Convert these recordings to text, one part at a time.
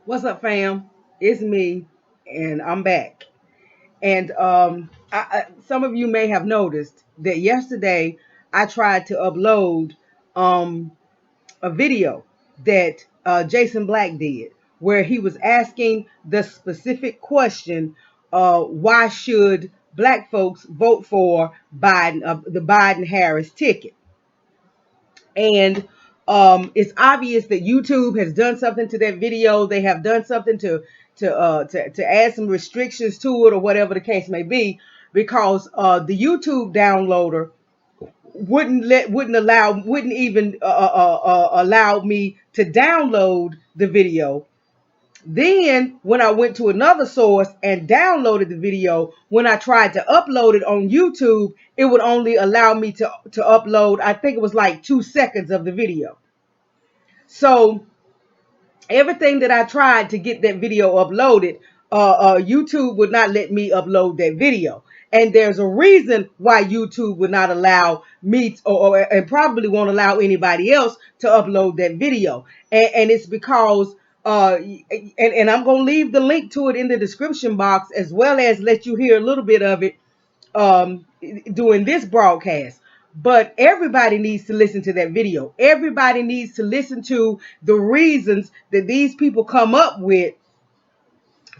What's up, fam? It's me, and I'm back. And some of you may have noticed that yesterday I tried to upload um, a video that Jason Black did, where he was asking the specific question: why should Black folks vote for Biden, the Biden-Harris ticket? And it's obvious that YouTube has done something to that video. They have done something to add some restrictions to it, or whatever the case may be, because the YouTube downloader wouldn't even allow me to download the video. Then, when I went to another source and downloaded the video, when I tried to upload it on YouTube, it would only allow me to upload, I think it was like 2 seconds of the video. So everything that I tried to get that video uploaded, YouTube would not let me upload that video. And there's a reason why YouTube would not allow me and probably won't allow anybody else to upload that video. And it's because and I'm going to leave the link to it in the description box, as well as let you hear a little bit of it during this broadcast. But everybody needs to listen to that video. Everybody needs to listen to the reasons that these people come up with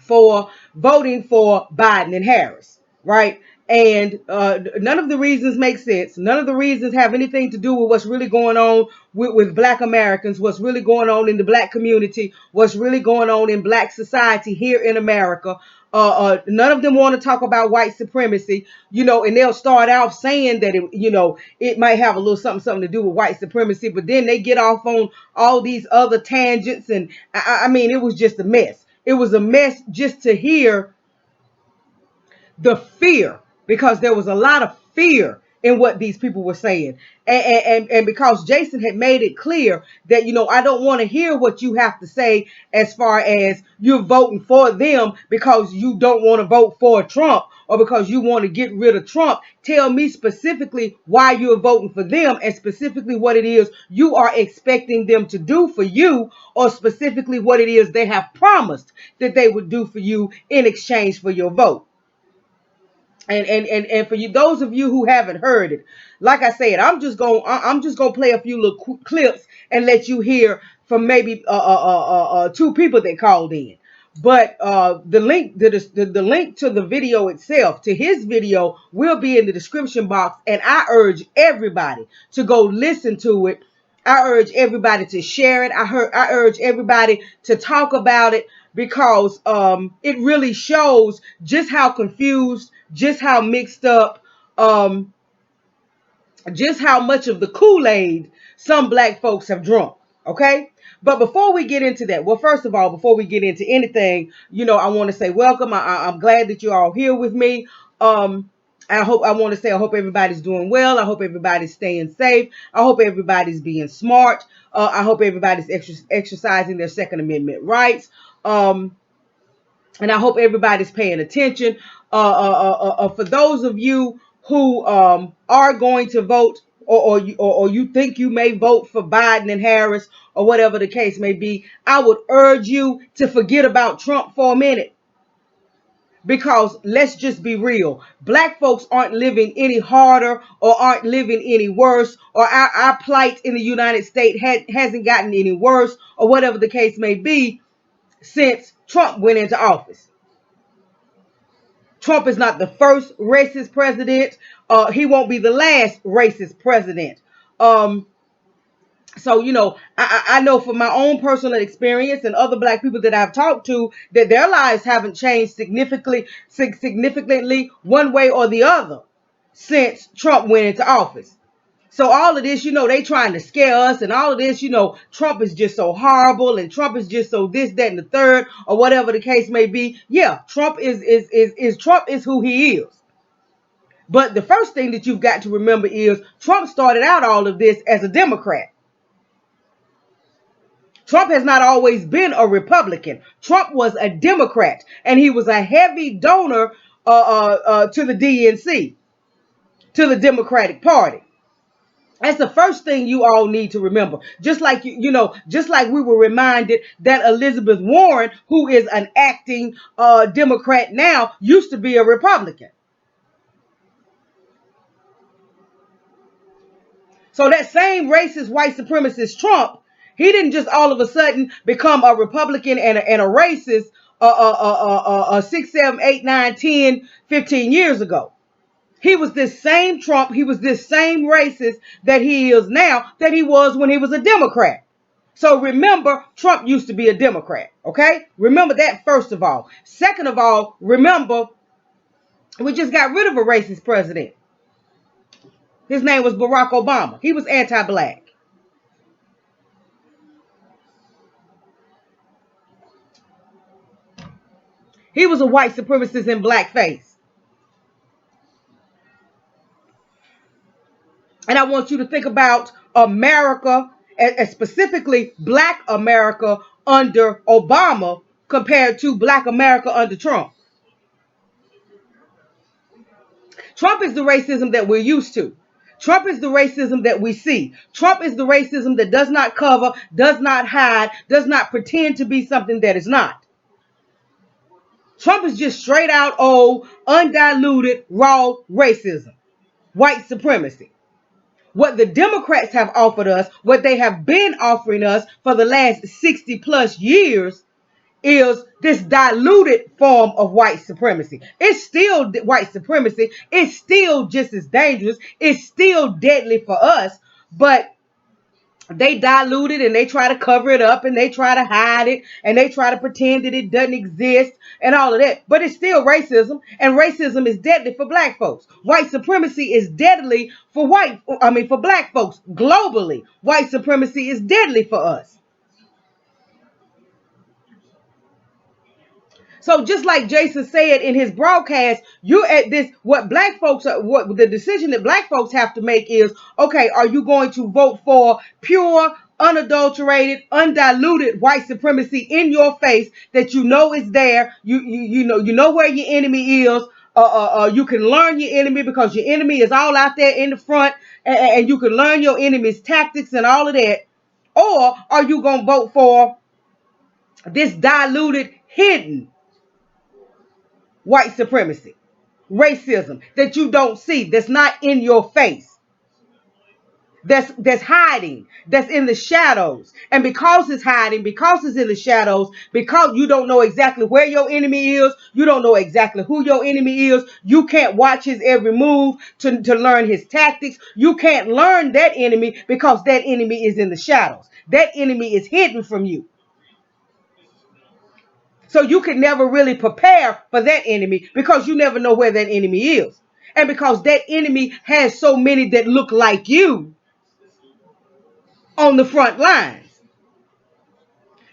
for voting for Biden and Harris, right? And none of the reasons make sense. None of the reasons have anything to do with what's really going on with Black Americans, what's really going on in the Black community, what's really going on in Black society here in America. None of them want to talk about white supremacy, and they'll start off saying that it might have a little something to do with white supremacy, but then they get off on all these other tangents, and I mean, it was just a mess. It was a mess just to hear the fear, because there was a lot of fear in what these people were saying. And because Jason had made it clear that, I don't want to hear what you have to say as far as you're voting for them because you don't want to vote for Trump, or because you want to get rid of Trump. Tell me specifically why you're voting for them, and specifically what it is you are expecting them to do for you, or specifically what it is they have promised that they would do for you in exchange for your vote. And for you, those of you who haven't heard it, like I said, I'm just gonna play a few little clips and let you hear from maybe two people that called in. But the link to the video itself, to his video, will be in the description box, and I urge everybody to go listen to it. I urge everybody to share it. I urge everybody to talk about it, because it really shows just how confused, just how mixed up, just how much of the Kool-Aid some Black folks have drunk. Okay? But before we get into that, well, first of all, before we get into anything, I want to say welcome. I'm glad that you're all here with me. I want to say I hope everybody's doing well. I hope everybody's staying safe. I hope everybody's being smart. I hope everybody's exercising their Second Amendment rights. And I hope everybody's paying attention. For those of you who are going to vote, or you think you may vote for Biden and Harris, or whatever the case may be, I would urge you to forget about Trump for a minute. Because let's just be real. Black folks aren't living any harder, or aren't living any worse, or our plight in the United States hasn't gotten any worse, or whatever the case may be, since Trump went into office. Trump is not the first racist president. He won't be the last racist president. So, I know from my own personal experience and other Black people that I've talked to, that their lives haven't changed significantly one way or the other since Trump went into office. So all of this, they trying to scare us, and all of this, Trump is just so horrible, and Trump is just so this, that, and the third, or whatever the case may be. Yeah, Trump is who he is. But the first thing that you've got to remember is Trump started out all of this as a Democrat. Trump has not always been a Republican. Trump was a Democrat, and he was a heavy donor to the DNC, to the Democratic Party. That's the first thing you all need to remember. Just like just like we were reminded that Elizabeth Warren, who is an acting Democrat now, used to be a Republican. So that same racist white supremacist Trump, he didn't just all of a sudden become a Republican and a racist 6, 7, 8, 9, 10, 15 years ago. He was this same Trump. He was this same racist that he is now that he was when he was a Democrat. So remember, Trump used to be a Democrat. Okay? Remember that first of all. Second of all, remember, we just got rid of a racist president. His name was Barack Obama. He was anti-black. He was a white supremacist in blackface. And I want you to think about America, and specifically Black America under Obama compared to Black America under Trump. Trump is the racism that we're used to. Trump is the racism that we see. Trump is the racism that does not cover, does not hide, does not pretend to be something that is not. Trump is just straight out old, undiluted, raw racism, white supremacy. What the Democrats have offered us, what they have been offering us for the last 60 plus years, is this diluted form of white supremacy. It's still white supremacy. It's still just as dangerous. It's still deadly for us, but they dilute it and they try to cover it up and they try to hide it and they try to pretend that it doesn't exist and all of that. But it's still racism, and racism is deadly for black folks. White supremacy is deadly for for black folks globally. White supremacy is deadly for us. So just like Jason said in his broadcast, you're at this, what the decision that black folks have to make is, okay, are you going to vote for pure, unadulterated, undiluted white supremacy in your face that you know is there? You know where your enemy is. You can learn your enemy because your enemy is all out there in the front, and you can learn your enemy's tactics and all of that. Or are you going to vote for this diluted, hidden white supremacy, racism that you don't see, that's not in your face, that's hiding, that's in the shadows? And because it's hiding, because it's in the shadows, because you don't know exactly where your enemy is, you don't know exactly who your enemy is, you can't watch his every move to learn his tactics. You can't learn that enemy because that enemy is in the shadows. That enemy is hidden from you. So you can never really prepare for that enemy because you never know where that enemy is. And because that enemy has so many that look like you on the front lines.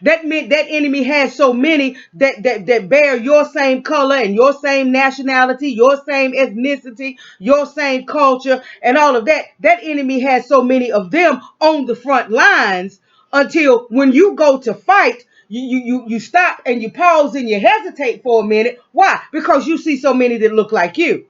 That enemy has so many that bear your same color and your same nationality, your same ethnicity, your same culture, and all of that. That enemy has so many of them on the front lines until when you go to fight, you stop and you pause and you hesitate for a minute. Why? Because you see so many that look like you.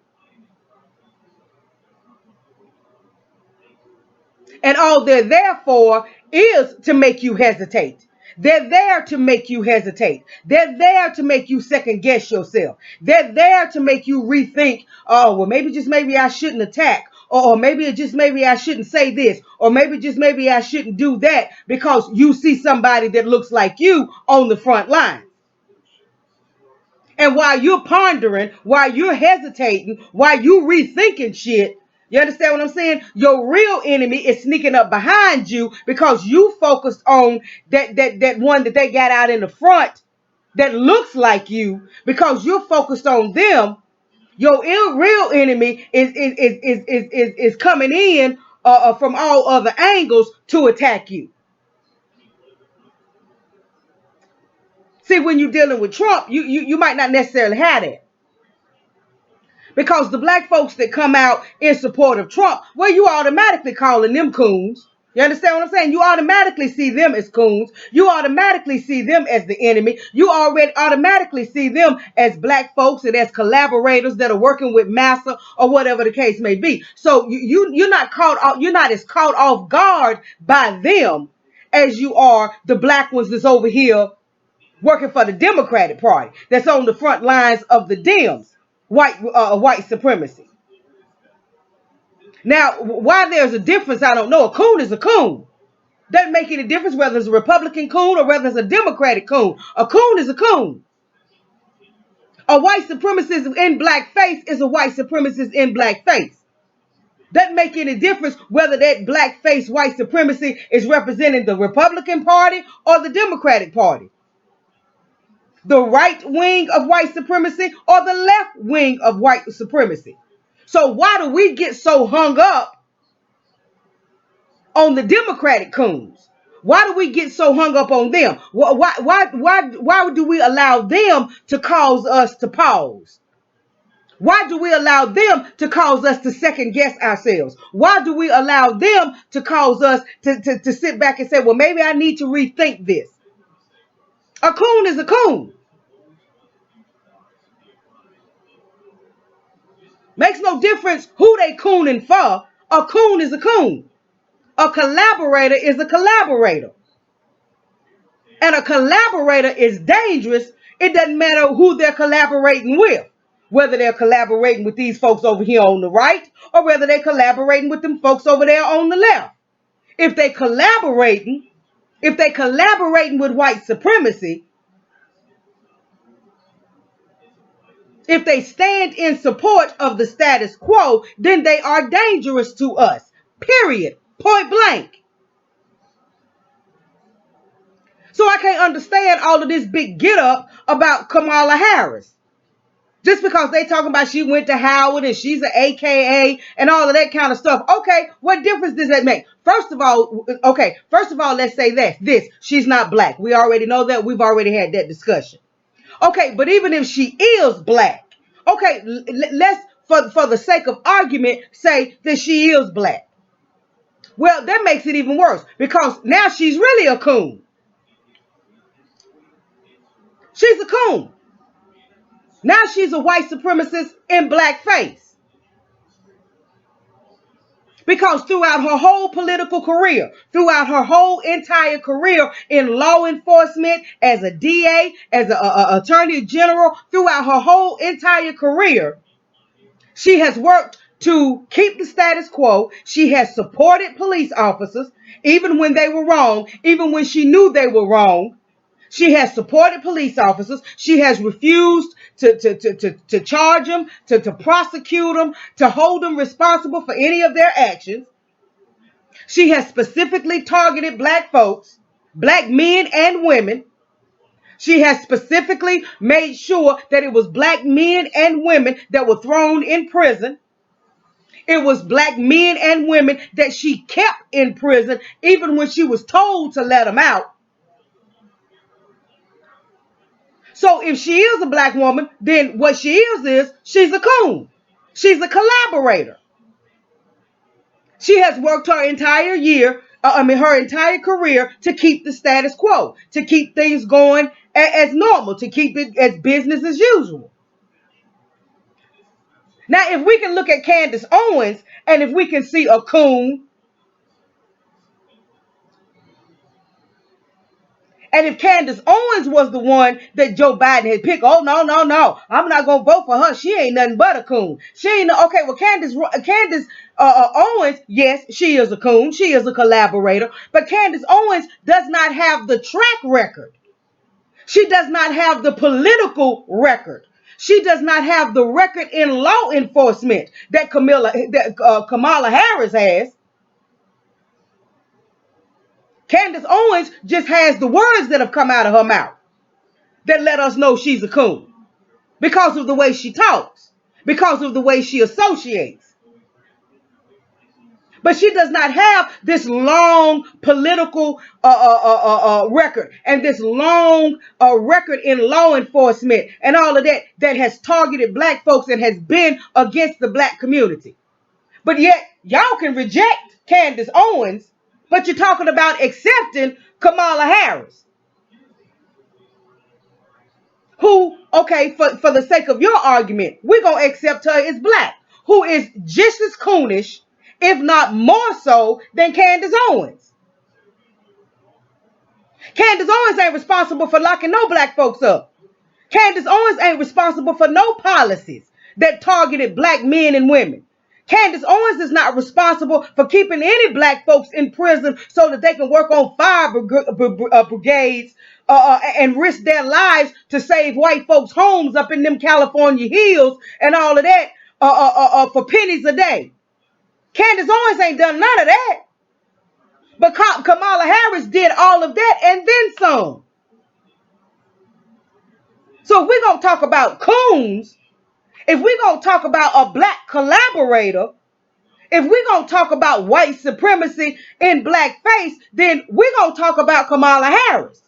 And all they're there for is to make you hesitate. They're there to make you hesitate. They're there to make you second guess yourself. They're there to make you rethink, oh, well, maybe I shouldn't attack. Or maybe I shouldn't say this. Or maybe I shouldn't do that because you see somebody that looks like you on the front line. And while you're pondering, while you're hesitating, while you're rethinking shit, you understand what I'm saying? Your real enemy is sneaking up behind you because you focused on that one that they got out in the front that looks like you. Because you're focused on them, your real enemy is coming in from all other angles to attack you. See, when you're dealing with Trump, you might not necessarily have that. Because the black folks that come out in support of Trump, well, you automatically calling them coons. You understand what I'm saying? You automatically see them as coons. You automatically see them as the enemy. You already automatically see them as black folks and as collaborators that are working with massa or whatever the case may be. So you're not you're not as caught off guard by them as you are the black ones that's over here working for the Democratic Party, that's on the front lines of the Dems, white supremacy. Now, why there's a difference, I don't know. A coon is a coon. Doesn't make any difference whether it's a Republican coon or whether it's a Democratic coon. A coon is a coon. A white supremacist in blackface is a white supremacist in blackface. Doesn't make any difference whether that blackface white supremacy is representing the Republican Party or the Democratic Party. The right wing of white supremacy or the left wing of white supremacy. So why do we get so hung up on the Democratic coons? Why do we get so hung up on them? Why do we allow them to cause us to pause? Why do we allow them to cause us to second guess ourselves? Why do we allow them to cause us to sit back and say, well, maybe I need to rethink this? A coon is a coon. Makes no difference who they cooning for. A coon is a coon. A collaborator is a collaborator. And a collaborator is dangerous. It doesn't matter who they're collaborating with. Whether they're collaborating with these folks over here on the right or whether they're collaborating with them folks over there on the left. If they collaborating with white supremacy, if they stand in support of the status quo, then they are dangerous to us. Period. Point blank. So I can't understand all of this big get up about Kamala Harris. Just because they talking about she went to Howard and she's an AKA and all of that kind of stuff. Okay, what difference does that make? First of all, let's say this. She's not black. We already know that. We've already had that discussion. Okay, but even if she is black, okay, let's, for the sake of argument, say that she is black. Well, that makes it even worse because now she's really a coon. She's a coon. Now she's a white supremacist in blackface. Because throughout her whole political career, throughout her whole entire career in law enforcement, as a DA, as an attorney general, throughout her whole entire career, she has worked to keep the status quo. She has supported police officers, even when they were wrong, even when she knew they were wrong. She has supported police officers. She has refused to charge them, to prosecute them, to hold them responsible for any of their actions. She has specifically targeted black folks, black men and women. She has specifically made sure that it was black men and women that were thrown in prison. It was black men and women that she kept in prison, even when she was told to let them out. So if she is a black woman, then what she is she's a coon. She's a collaborator. She has worked her entire career to keep the status quo, to keep things going as normal, to keep it as business as usual. Now, if we can look at Candace Owens and if we can see a coon, and if Candace Owens was the one that Joe Biden had picked, oh, no, I'm not going to vote for her. She ain't nothing but a coon. She ain't, okay, well, Candace Owens, yes, she is a coon. She is a collaborator. But Candace Owens does not have the track record. She does not have the political record. She does not have the record in law enforcement that Kamala Harris has. Candace Owens just has the words that have come out of her mouth that let us know she's a coon because of the way she talks, because of the way she associates. But she does not have this long political record and this long record in law enforcement and all of that has targeted black folks and has been against the black community. But yet y'all can reject Candace Owens But you're talking about accepting Kamala Harris, who, okay, for the sake of your argument, we're going to accept her as black, who is just as coonish, if not more so, than Candace Owens. Candace Owens ain't responsible for locking no black folks up. Candace Owens ain't responsible for no policies that targeted black men and women. Candace Owens is not responsible for keeping any black folks in prison so that they can work on fire brigades and risk their lives to save white folks' homes up in them California hills and all of that for pennies a day. Candace Owens ain't done none of that. But Kamala Harris did all of that and then some. So if we're going to talk about coons, if we're going to talk about a black collaborator, if we're going to talk about white supremacy in blackface, then we're going to talk about Kamala Harris.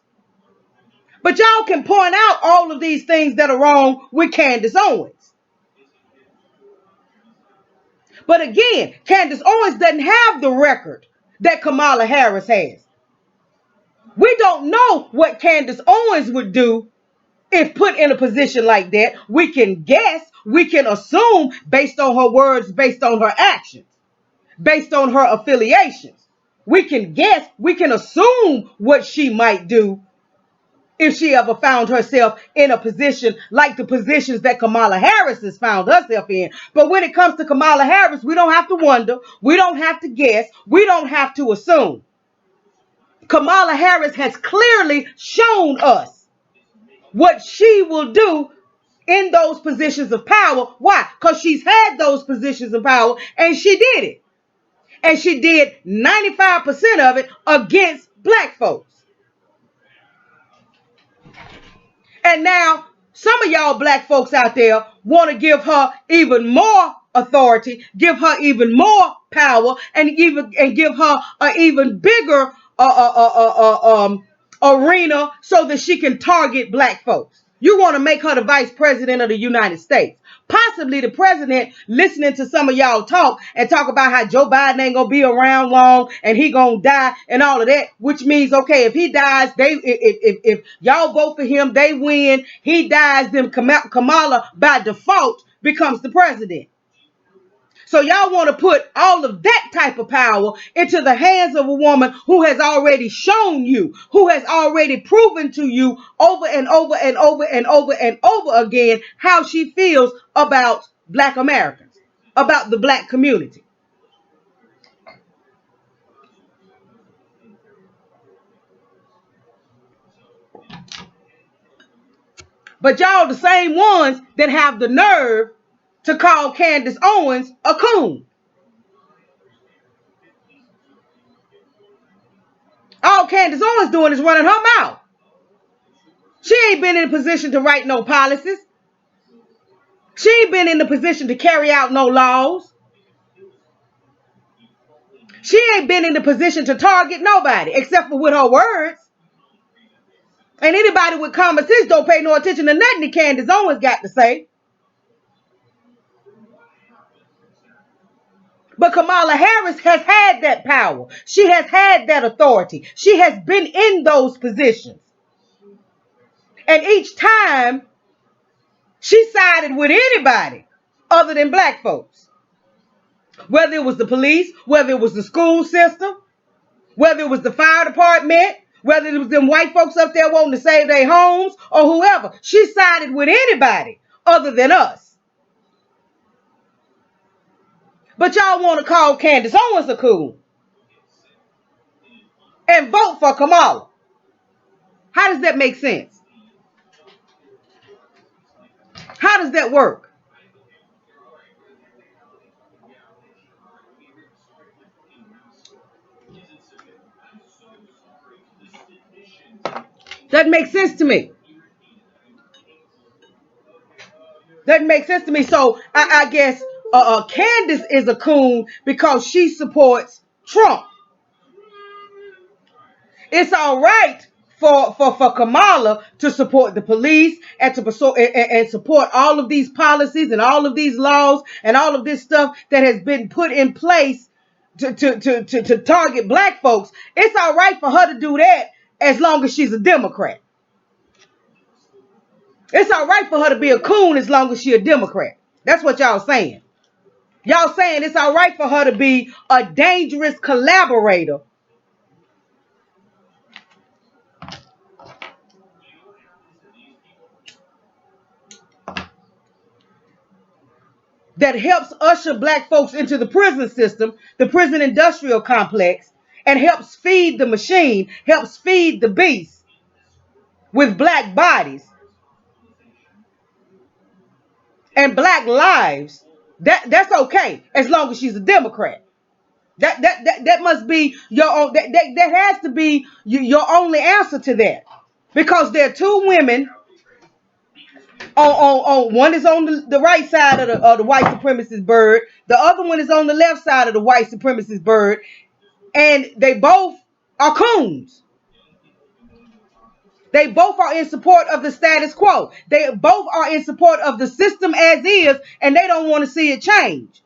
But y'all can point out all of these things that are wrong with Candace Owens. But again, Candace Owens doesn't have the record that Kamala Harris has. We don't know what Candace Owens would do if put in a position like that. We can guess, we can assume based on her words, based on her actions, based on her affiliations. We can guess, we can assume what she might do if she ever found herself in a position like the positions that Kamala Harris has found herself in. But when it comes to Kamala Harris, we don't have to wonder, we don't have to guess, we don't have to assume. Kamala Harris has clearly shown us what she will do in those positions of power. Why? Because she's had those positions of power and she did it. And she did 95% of it against black folks. And now some of y'all black folks out there want to give her even more authority, give her even more power, and give her an even bigger arena so that she can target black folks. You want to make her the vice president of the United States. Possibly the president listening to some of y'all talk and talk about how Joe Biden ain't going to be around long and he going to die and all of that, which means, okay, if he dies, if y'all vote for him, they win, he dies, then Kamala by default becomes the president. So y'all want to put all of that type of power into the hands of a woman who has already shown you, who has already proven to you over and over and over and over and over again how she feels about black Americans, about the black community. But y'all the same ones that have the nerve to call Candace Owens a coon. All Candace Owens doing is running her mouth. She ain't been in a position to write no policies. She ain't been in the position to carry out no laws. She ain't been in the position to target nobody except for with her words. And anybody with common sense don't pay no attention to nothing that Candace Owens got to say. But Kamala Harris has had that power. She has had that authority. She has been in those positions. And each time, she sided with anybody other than black folks. Whether it was the police, whether it was the school system, whether it was the fire department, whether it was them white folks up there wanting to save their homes or whoever. She sided with anybody other than us. But y'all want to call Candace Owens a coon and vote for Kamala. How does that make sense? How does that work? Doesn't make sense to me. Doesn't make sense to me. So I guess Candace is a coon because she supports Trump. It's all right for Kamala to support the police and to support all of these policies and all of these laws and all of this stuff that has been put in place to target black folks, it's all right for her to do that as long as she's a Democrat. It's all right for her to be a coon as long as she's a Democrat. That's what y'all saying. Y'all saying it's all right for her to be a dangerous collaborator that helps usher black folks into the prison system, the prison industrial complex, and helps feed the machine, helps feed the beast with black bodies and black lives. That's okay as long as she's a Democrat. That must be your own. That has to be your only answer to that, because there are two women. On one is on the right side of the white supremacist bird. The other one is on the left side of the white supremacist bird, and they both are coons. They both are in support of the status quo. They both are in support of the system as is, and they don't want to see it change.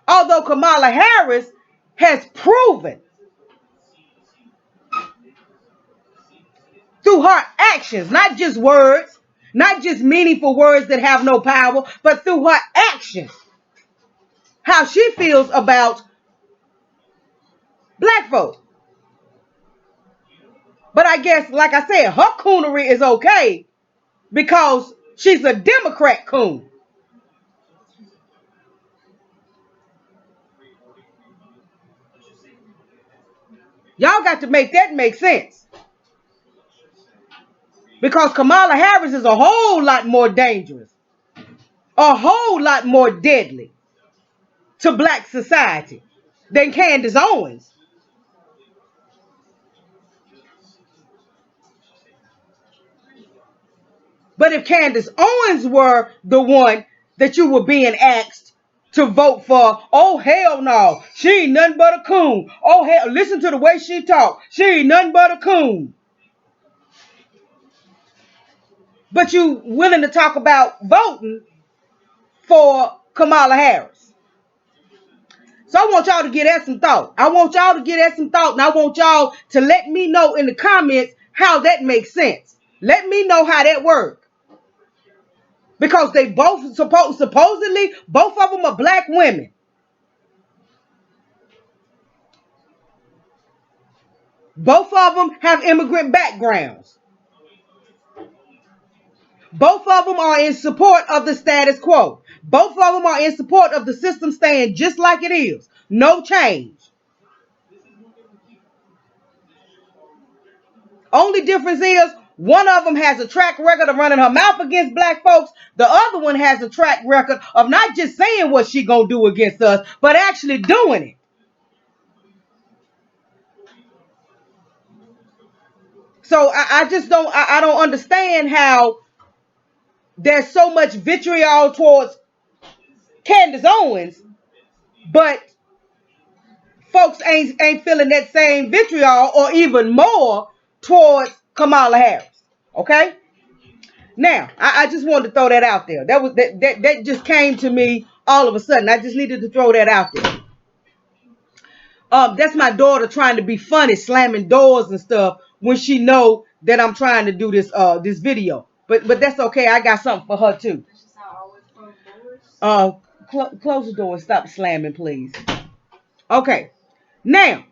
Although Kamala Harris has proven through her actions, not just words, not just meaningful words that have no power, but through her actions, how she feels about black folks. But I guess, like I said, her coonery is okay because she's a Democrat coon. Y'all got to make that make sense. Because Kamala Harris is a whole lot more dangerous, a whole lot more deadly to black society than Candace Owens. But if Candace Owens were the one that you were being asked to vote for, oh hell no, she ain't nothing but a coon. Oh hell, listen to the way she talk. She ain't nothing but a coon. But you willing to talk about voting for Kamala Harris. So I want y'all to give that some thought. I want y'all to give that some thought, and I want y'all to let me know in the comments how that makes sense. Let me know how that works. Because they both supposedly, both of them are black women. Both of them have immigrant backgrounds. Both of them are in support of the status quo. Both of them are in support of the system staying just like it is. No change. Only difference is one of them has a track record of running her mouth against black folks. The other one has a track record of not just saying what she gonna do against us, but actually doing it. So I just don't understand how there's so much vitriol towards Candace Owens, but folks ain't feeling that same vitriol or even more towards Kamala Harris. Okay? Now, I just wanted to throw that out there. That just came to me all of a sudden. I just needed to throw that out there. That's my daughter trying to be funny, slamming doors and stuff when she know that I'm trying to do this video. But that's okay. I got something for her too. Close the door and stop slamming, please. Okay. Now,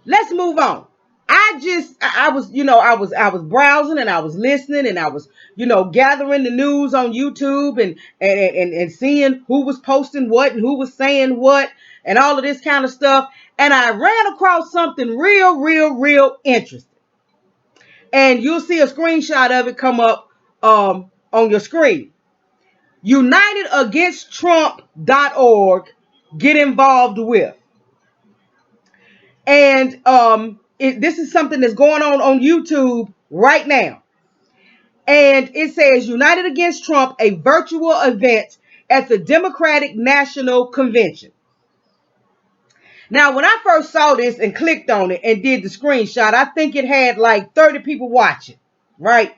let's move on. I was browsing and I was listening and I was, gathering the news on YouTube and seeing who was posting what and who was saying what and all of this kind of stuff. And I ran across something real interesting. And you'll see a screenshot of it come up on your screen. UnitedAgainstTrump.org, get involved with. And this is something that's going on YouTube right now. And it says United Against Trump, a virtual event at the Democratic National Convention. Now, when I first saw this and clicked on it and did the screenshot, I think it had like 30 people watching, right?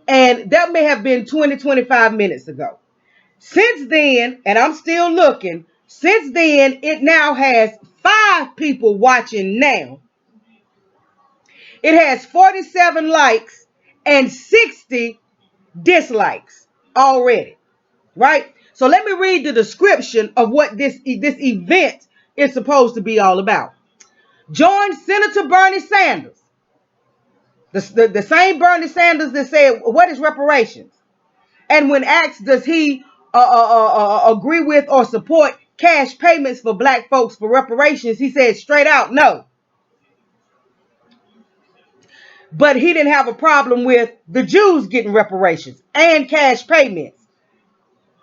And that may have been 20, 25 minutes ago. Since then, and I'm still looking, since then, it now has 5 people watching now. It has 47 likes and 60 dislikes already, right? So let me read the description of what this event is supposed to be all about. Join Senator Bernie Sanders, the same Bernie Sanders that said, what is reparations? And when asked, does he agree with or support cash payments for black folks for reparations, he said straight out, no. But he didn't have a problem with the Jews getting reparations and cash payments.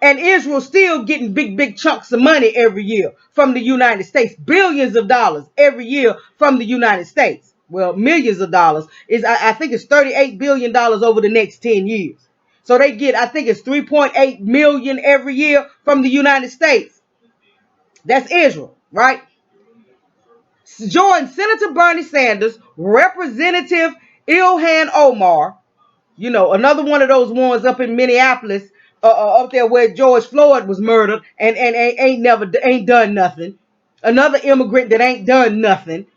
And Israel still getting big chunks of money every year from the United States. Billions of dollars every year from the United States. Well, millions of dollars. I think it's $38 billion over the next 10 years. So they get, I think it's 3.8 million every year from the United States. That's Israel, right? Join Senator Bernie Sanders, Representative Ilhan Omar, you know, another one of those ones up in Minneapolis, up there where George Floyd was murdered and ain't done nothing. Another immigrant that ain't done nothing.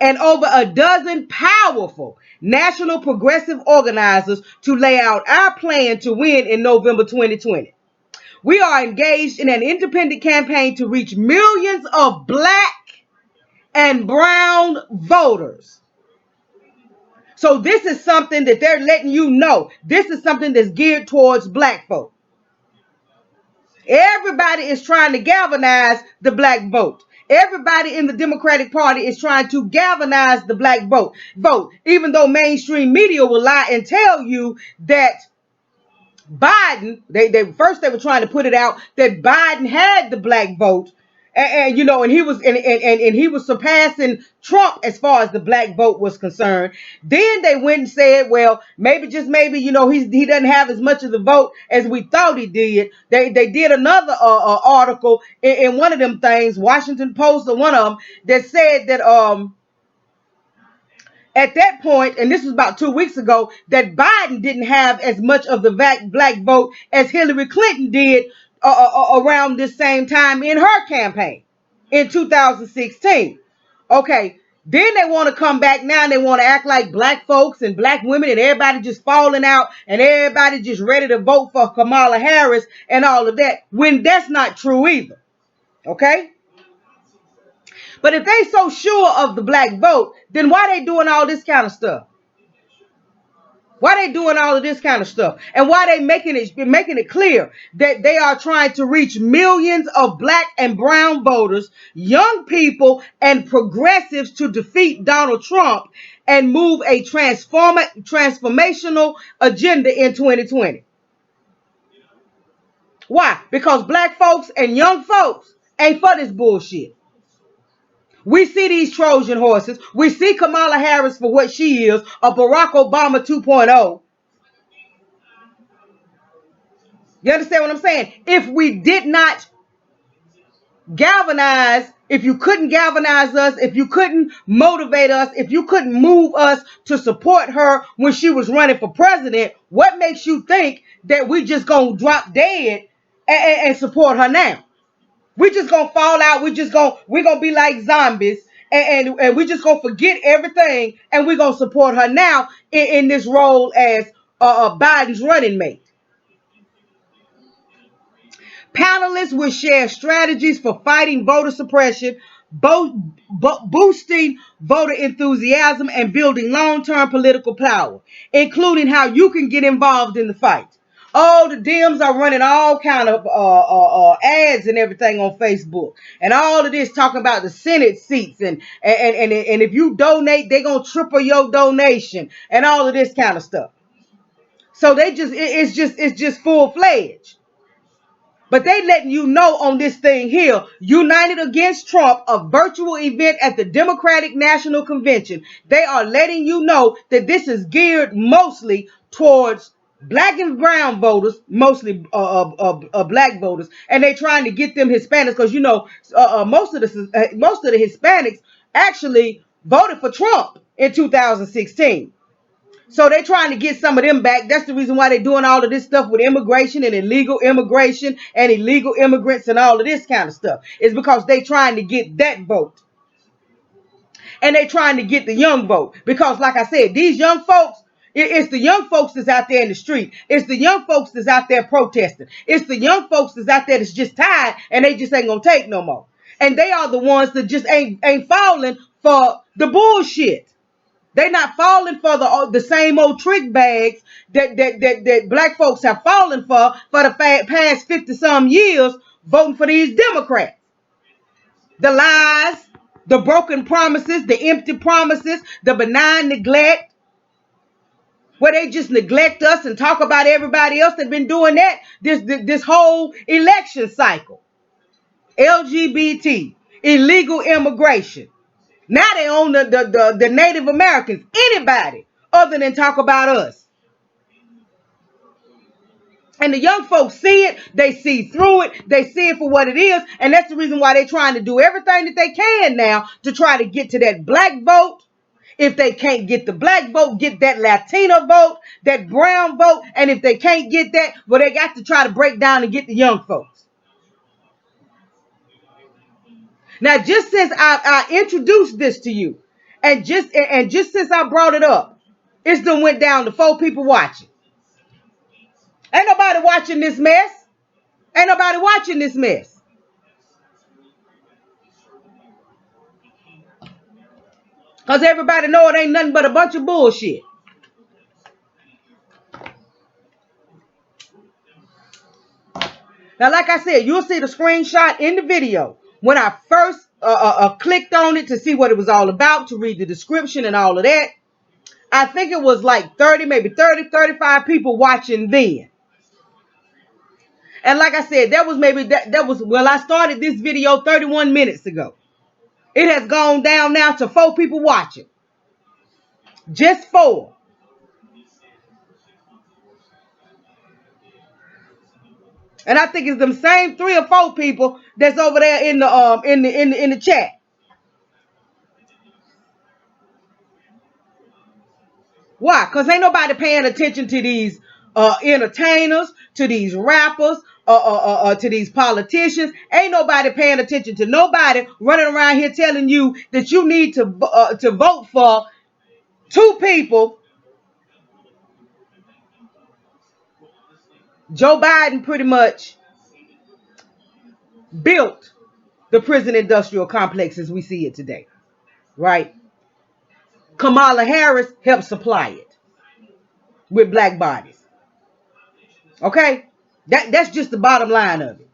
And over a dozen powerful national progressive organizers to lay out our plan to win in November 2020. We are engaged in an independent campaign to reach millions of black and brown voters. So this is something that they're letting you know. This is something that's geared towards black folk. Everybody is trying to galvanize the black vote. Everybody in the Democratic Party is trying to galvanize the black vote. Even though mainstream media will lie and tell you that Biden, first they were trying to put it out that Biden had the black vote, and you know, and he was surpassing Trump as far as the black vote was concerned. Then they went and said, well, maybe, just maybe, you know, he doesn't have as much of the vote as we thought he did. They did another article in one of them things, Washington Post or one of them, that said that at that point, and this was about 2 weeks ago, that Biden didn't have as much of the black vote as Hillary Clinton did around this same time in her campaign in 2016. Okay, then they want to come back now and they want to act like black folks and black women and everybody just falling out and everybody just ready to vote for Kamala Harris and all of that, when that's not true either. Okay? But if they so sure of the black vote, then why they doing all this kind of stuff? Why they doing all of this kind of stuff? And why they making it clear that they are trying to reach millions of black and brown voters, young people, and progressives to defeat Donald Trump and move a transformational agenda in 2020. Why? Because black folks and young folks ain't for this bullshit. We see these Trojan horses. We see Kamala Harris for what she is, a Barack Obama 2.0. You understand what I'm saying? If we did not galvanize, if you couldn't galvanize us, if you couldn't motivate us, if you couldn't move us to support her when she was running for president, what makes you think that we just gonna drop dead and support her now? We just gonna fall out. We're gonna be like zombies, and we just gonna forget everything, and we're gonna support her now in this role as Biden's running mate. Panelists will share strategies for fighting voter suppression, boosting voter enthusiasm, and building long-term political power, including how you can get involved in the fight. Oh, the Dems are running all kind of ads and everything on Facebook, and all of this talking about the Senate seats, and if you donate, they're gonna triple your donation, and all of this kind of stuff. So it's just full-fledged. But they letting you know on this thing here, United Against Trump, a virtual event at the Democratic National Convention. They are letting you know that this is geared mostly towards black and brown voters, mostly black voters, and they trying to get them Hispanics, because you know most of the Hispanics actually voted for Trump in 2016. So they're trying to get some of them back. That's the reason why they're doing all of this stuff with immigration and illegal immigration and illegal immigrants and all of this kind of stuff. It's because they're trying to get that vote. And they're trying to get the young vote. Because like I said, these young folks, it's the young folks that's out there in the street. It's the young folks that's out there protesting. It's the young folks that's out there that's just tired and they just ain't gonna take no more. And they are the ones that just ain't falling for the bullshit. They're not falling for the same old trick bags that black folks have fallen for the past 50-some years voting for these Democrats. The lies, the broken promises, the empty promises, the benign neglect, where they just neglect us and talk about everybody else that's been doing that this whole election cycle. LGBT, illegal immigration. Now they own the Native Americans, anybody other than talk about us. And the young folks see it, they see through it, they see it for what it is, and that's the reason why they're trying to do everything that they can now to try to get to that black vote. If they can't get the black vote, get that Latino vote, that brown vote, and if they can't get that, well, they got to try to break down and get the young folks. Now, just since I introduced this to you, and just since I brought it up, it's done went down to 4 people watching. Ain't nobody watching this mess. Ain't nobody watching this mess. Because everybody know it ain't nothing but a bunch of bullshit. Now, like I said, you'll see the screenshot in the video. When I first clicked on it to see what it was all about, to read the description and all of that, I think it was like 30, maybe 30, 35 people watching then. And like I said, that was well, I started this video 31 minutes ago. It has gone down now to 4 people watching. Just 4. And I think it's them same 3 or 4 people that's over there in the chat. Why? Because ain't nobody paying attention to these entertainers, to these rappers, to these politicians. Ain't nobody paying attention to nobody running around here telling you that you need to vote for 2 people. Joe Biden pretty much built the prison industrial complex as we see it today, right? Kamala Harris helped supply it with black bodies. Okay? That's just the bottom line of it.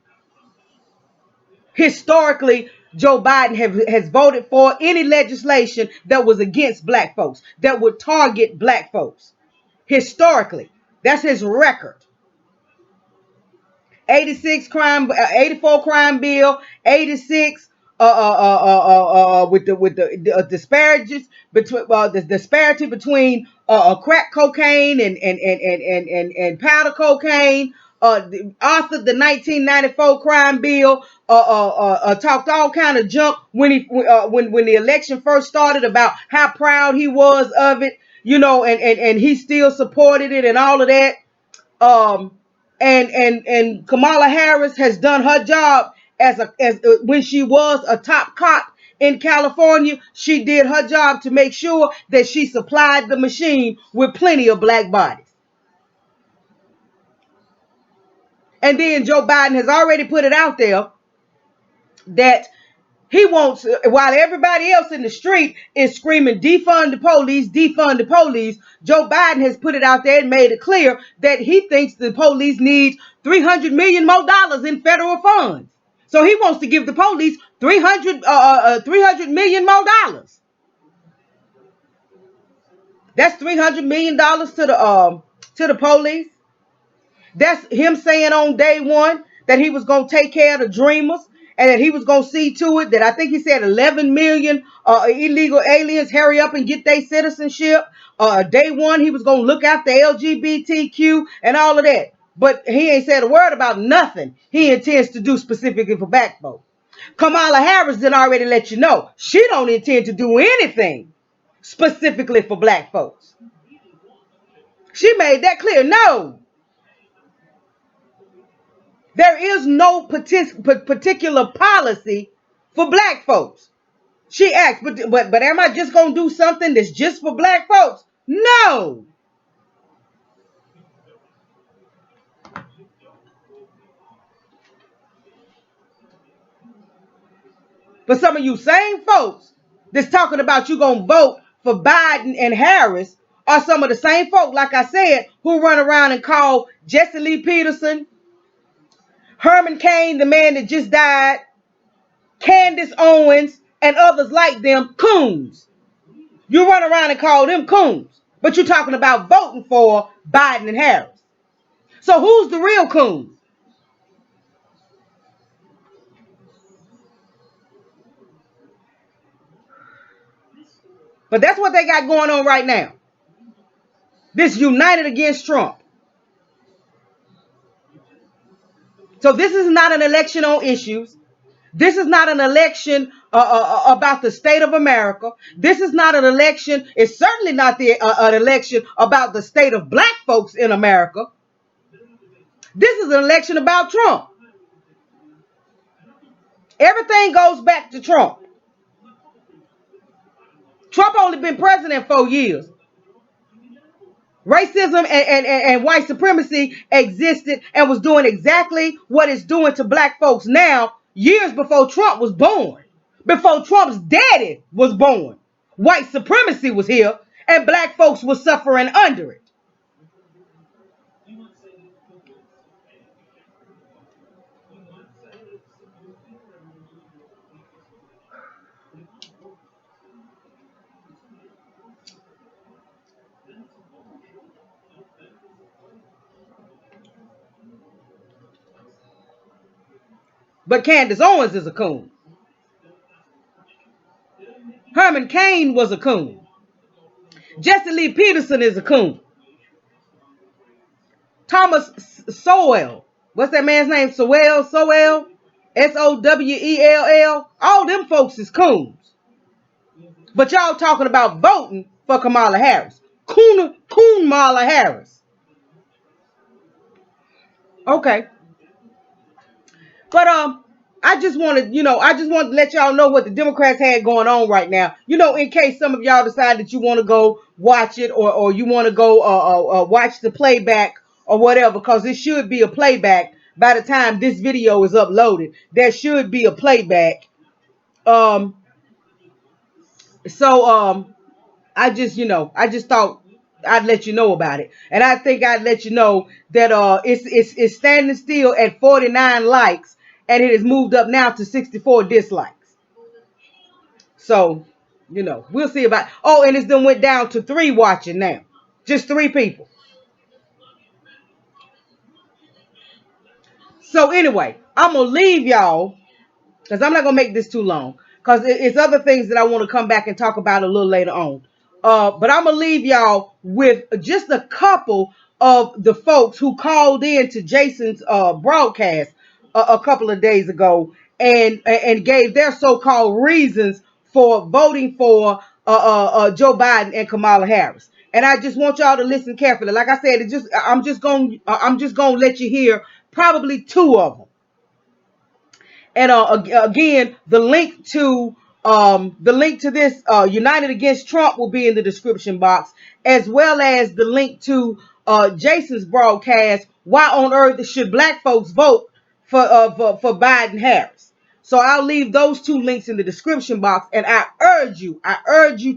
Historically, Joe Biden has voted for any legislation that was against black folks, that would target black folks. Historically, that's his record. 84 crime bill, 86 with the disparages between the disparity between crack cocaine and powder cocaine. Authored the 1994 crime bill. Talked all kind of junk when the election first started about how proud he was of it, and he still supported it and all of that. And Kamala Harris has done her job as when she was a top cop in California. She did her job to make sure that she supplied the machine with plenty of black bodies. And then Joe Biden has already put it out there that he wants, while everybody else in the street is screaming, defund the police, defund the police, Joe Biden has put it out there and made it clear that he thinks the police need $300 million more in federal funds. So he wants to give the police $300 million more. That's $300 million to the police. That's him saying on day one that he was going to take care of the dreamers, and that he was going to see to it that, I think he said 11 million illegal aliens hurry up and get their citizenship. Day one, he was going to look after LGBTQ and all of that. But he ain't said a word about nothing he intends to do specifically for black folks. Kamala Harris did already let you know she don't intend to do anything specifically for black folks. She made that clear. No, there is no particular policy for black folks. She asked, but am I just gonna do something that's just for black folks? No. But some of you same folks that's talking about you gonna vote for Biden and Harris are some of the same folk, like I said, who run around and call Jesse Lee Peterson, Herman Cain, the man that just died, Candace Owens, and others like them coons. You run around and call them coons, but you're talking about voting for Biden and Harris. So who's the real coon? But that's what they got going on right now. This united against Trump. So this is not an election on issues. This is not an election about the state of America. This is not an election. It's certainly not an election about the state of black folks in America. This is an election about Trump. Everything goes back to Trump. Trump only been president 4 years. Racism and white supremacy existed and was doing exactly what it's doing to black folks now, years before Trump was born. Before Trump's daddy was born. White supremacy was here and black folks were suffering under it. But Candace Owens is a coon. Herman Cain was a coon. Jesse Lee Peterson is a coon. Thomas Sowell. What's that man's name? Sowell? Sowell? Sowell? All them folks is coons. But y'all talking about voting for Kamala Harris. Coon Mala Harris. Okay. But I just wanted to let y'all know what the Democrats had going on right now. In case some of y'all decide that you want to go watch it or you want to go watch the playback or whatever, because it should be a playback by the time this video is uploaded. There should be a playback. I just thought I'd let you know about it. And I think I'd let you know that it's standing still at 49 likes. And it has moved up now to 64 dislikes. So, we'll see about. Oh, and it's then went down to 3 watching now. Just 3 people. So anyway, I'm going to leave y'all. Because I'm not going to make this too long. Because it's other things that I want to come back and talk about a little later on. But I'm going to leave y'all with just a couple of the folks who called in to Jason's broadcast a couple of days ago and gave their so-called reasons for voting for Joe Biden and Kamala Harris. And I just want y'all to listen carefully. Like I said, I'm just going to let you hear probably 2 of them. And again, the link to this United Against Trump will be in the description box, as well as the link to Jason's broadcast. Why on earth should black folks vote for Biden Harris? So I'll leave those 2 links in the description box, and I urge you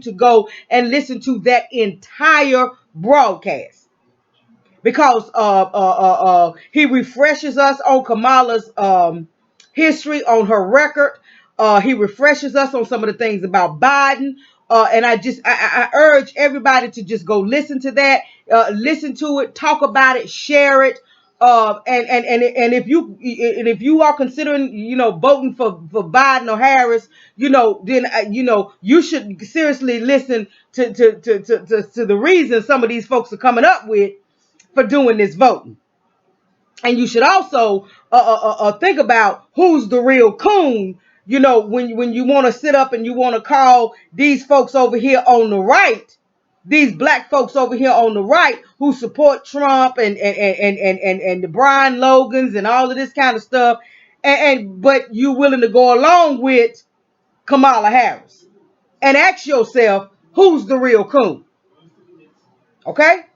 to go and listen to that entire broadcast, because he refreshes us on Kamala's history, on her record. He refreshes us on some of the things about Biden. And I urge everybody to just go listen to that, listen to it, talk about it, share it. And if you are considering, voting for Biden or Harris, then, you should seriously listen to the reasons some of these folks are coming up with for doing this voting. And you should also think about who's the real coon. When you want to sit up and you want to call these folks over here on the right these black folks over here on the right who support Trump and the Brian Logans and all of this kind of stuff, but you willing to go along with Kamala Harris, and ask yourself, who's the real coon? Okay.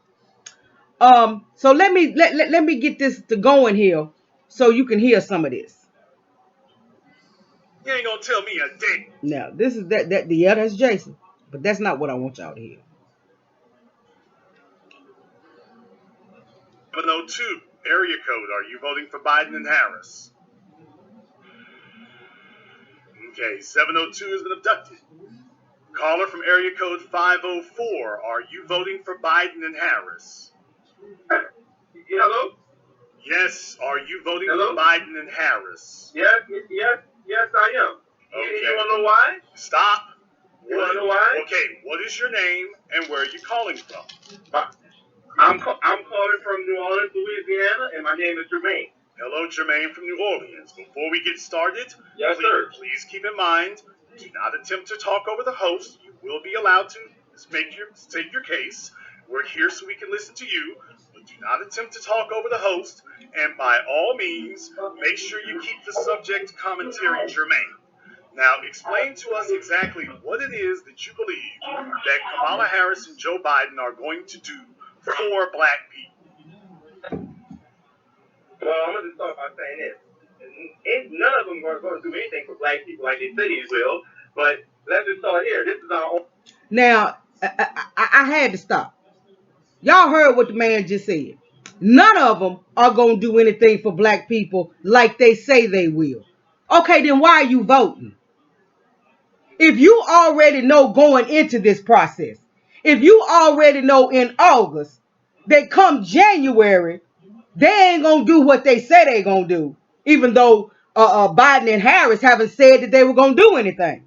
So let me get this to going here so you can hear some of this. You ain't gonna tell me a thing. Now, this is yeah, that's Jason. But that's not what I want y'all to hear. 702, area code. Are you voting for Biden and Harris? Okay, 702 has been abducted. Caller from area code 504. Are you voting for Biden and Harris? Hello? Yes. Are you voting Hello? for Biden and Harris? Yes, I am. Okay. You want to know why? Stop. You want to know why? Okay, what is your name and where are you calling from? I'm calling from New Orleans, Louisiana, and my name is Jermaine. Hello, Jermaine from New Orleans. Before we get started, Yes, sir. Please keep in mind, do not attempt to talk over the host. You will be allowed to state your case. We're here so we can listen to you, but do not attempt to talk over the host. And by all means, make sure you keep the subject commentary germane. Now, explain to us exactly what it is that you believe that Kamala Harris and Joe Biden are going to do for black people. Well, I'm going to start by saying this. None of them are going to do anything for black people like they said they will, but let's just start here. This is our own. Now, I had to stop. Y'all heard what the man just said. None of them are going to do anything for black people like they say they will. Okay, then why are you voting? If you already know going into this process, if you already know in August that come January, they ain't going to do what they say they going to do, even though Biden and Harris haven't said that they were going to do anything.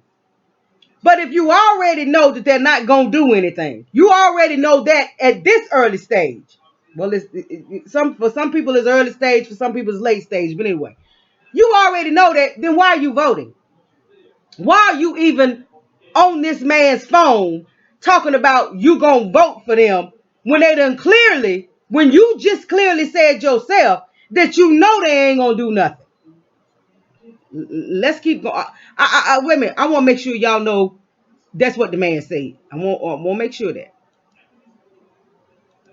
But if you already know that they're not going to do anything, you already know that at this early stage. Well, for some people it's early stage, for some people it's late stage. But anyway, you already know that. Then why are you voting? Why are you even on this man's phone talking about you going to vote for them when they done clearly, when you just clearly said yourself that you know they ain't going to do nothing? Let's keep going. Wait a minute. I want to make sure y'all know that's what the man said. I want to make sure that.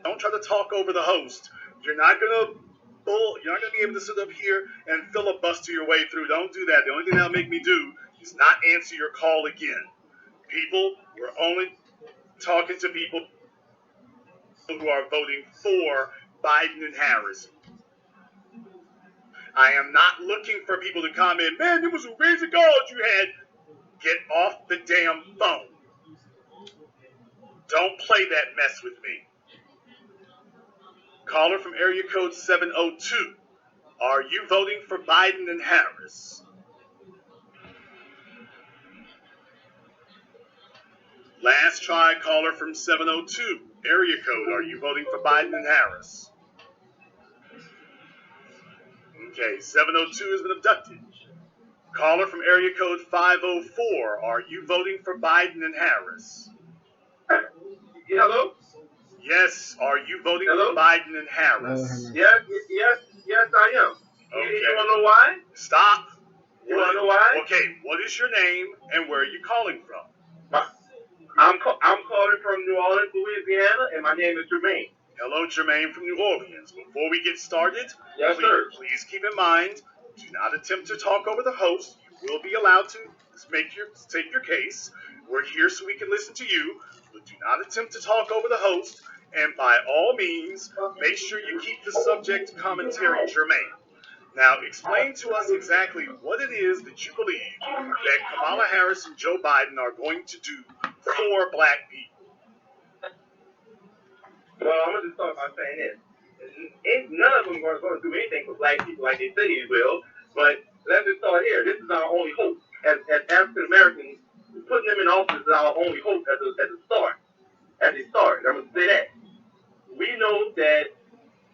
Don't try to talk over the host. You're not gonna be able to sit up here and filibuster your way through. Don't do that. The only thing that'll make me do is not answer your call again. People, we're only talking to people who are voting for Biden and Harris. I am not looking for people to comment, man, it was a crazy call you had. Get off the damn phone. Don't play that mess with me. Caller from area code 702. Are you voting for Biden and Harris? Last try, caller from 702. Area code. Are you voting for Biden and Harris? Okay, 702 has been abducted. Caller from area code 504. Are you voting for Biden and Harris? Hello? Yes. Are you voting Hello? for Biden and Harris? Yes, I am. Okay. You want to know why? Stop. You want to know why? Okay, what is your name and where are you calling from? I'm calling from New Orleans, Louisiana, and my name is Jermaine. Hello, Jermaine from New Orleans. Before we get started, Yes, sir. Please keep in mind, do not attempt to talk over the host. You will be allowed to state your case. We're here so we can listen to you, but do not attempt to talk over the host. And by all means, make sure you keep the subject commentary germane. Now, explain to us exactly what it is that you believe that Kamala Harris and Joe Biden are going to do for black people. Well, I'm going to start by saying this. None of them are going to do anything for black people like they say they will, but let's just start here. This is our only hope. As African Americans, putting them in office is our only hope as a start. As a start. I'm going to say that. We know that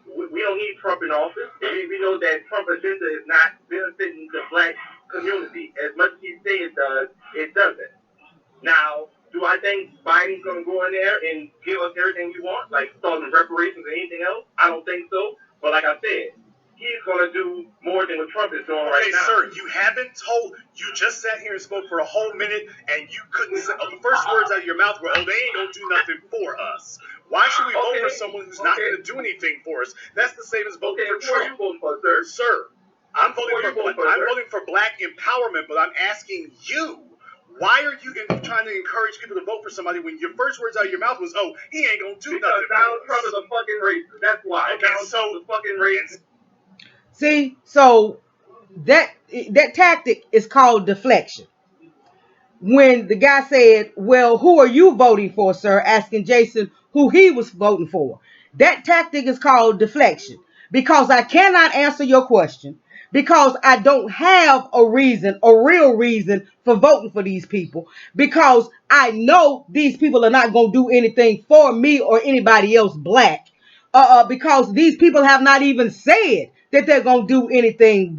we don't need Trump in office. We know that Trump's agenda is not benefiting the black community as much as he says it does. It doesn't. Now, do I think Biden's going to go in there and give Sir, you haven't told. You just sat here and spoke for a whole minute, and you couldn't say. The first words out of your mouth were, "Oh, they ain't gonna do nothing for us." Why should we vote for someone who's not gonna do anything for us? That's the same as voting for Trump. Who are you voting for, sir? Sir, I'm voting for black empowerment, but I'm asking you. Why are you trying to encourage people to vote for somebody when your first words out of your mouth was, "Oh, he ain't gonna do nothing"? Because Donald Trump is a fucking racist. That's why. Okay, Donald Trump is a fucking racist. See, so that tactic is called deflection. When the guy said, "Well, who are you voting for, sir?" asking Jason who he was voting for. That tactic is called deflection because I cannot answer your question because I don't have a real reason for voting for these people because I know these people are not going to do anything for me or anybody else black because these people have not even said that they're going to do anything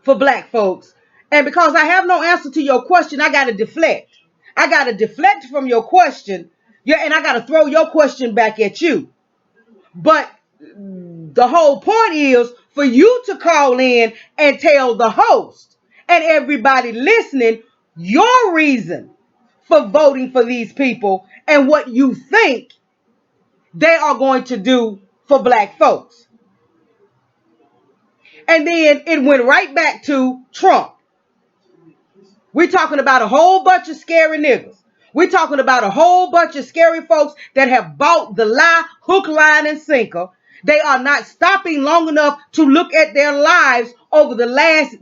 for black folks. And because I have no answer to your question, I got to deflect. I got to deflect from your question. Yeah, and I got to throw your question back at you. But the whole point is for you to call in and tell the host and everybody listening your reason for voting for these people and what you think they are going to do for black folks. And then it went right back to Trump. We're talking about a whole bunch of scary niggas. We're talking about a whole bunch of scary folks that have bought the lie, hook, line, and sinker. They are not stopping long enough to look at their lives over the last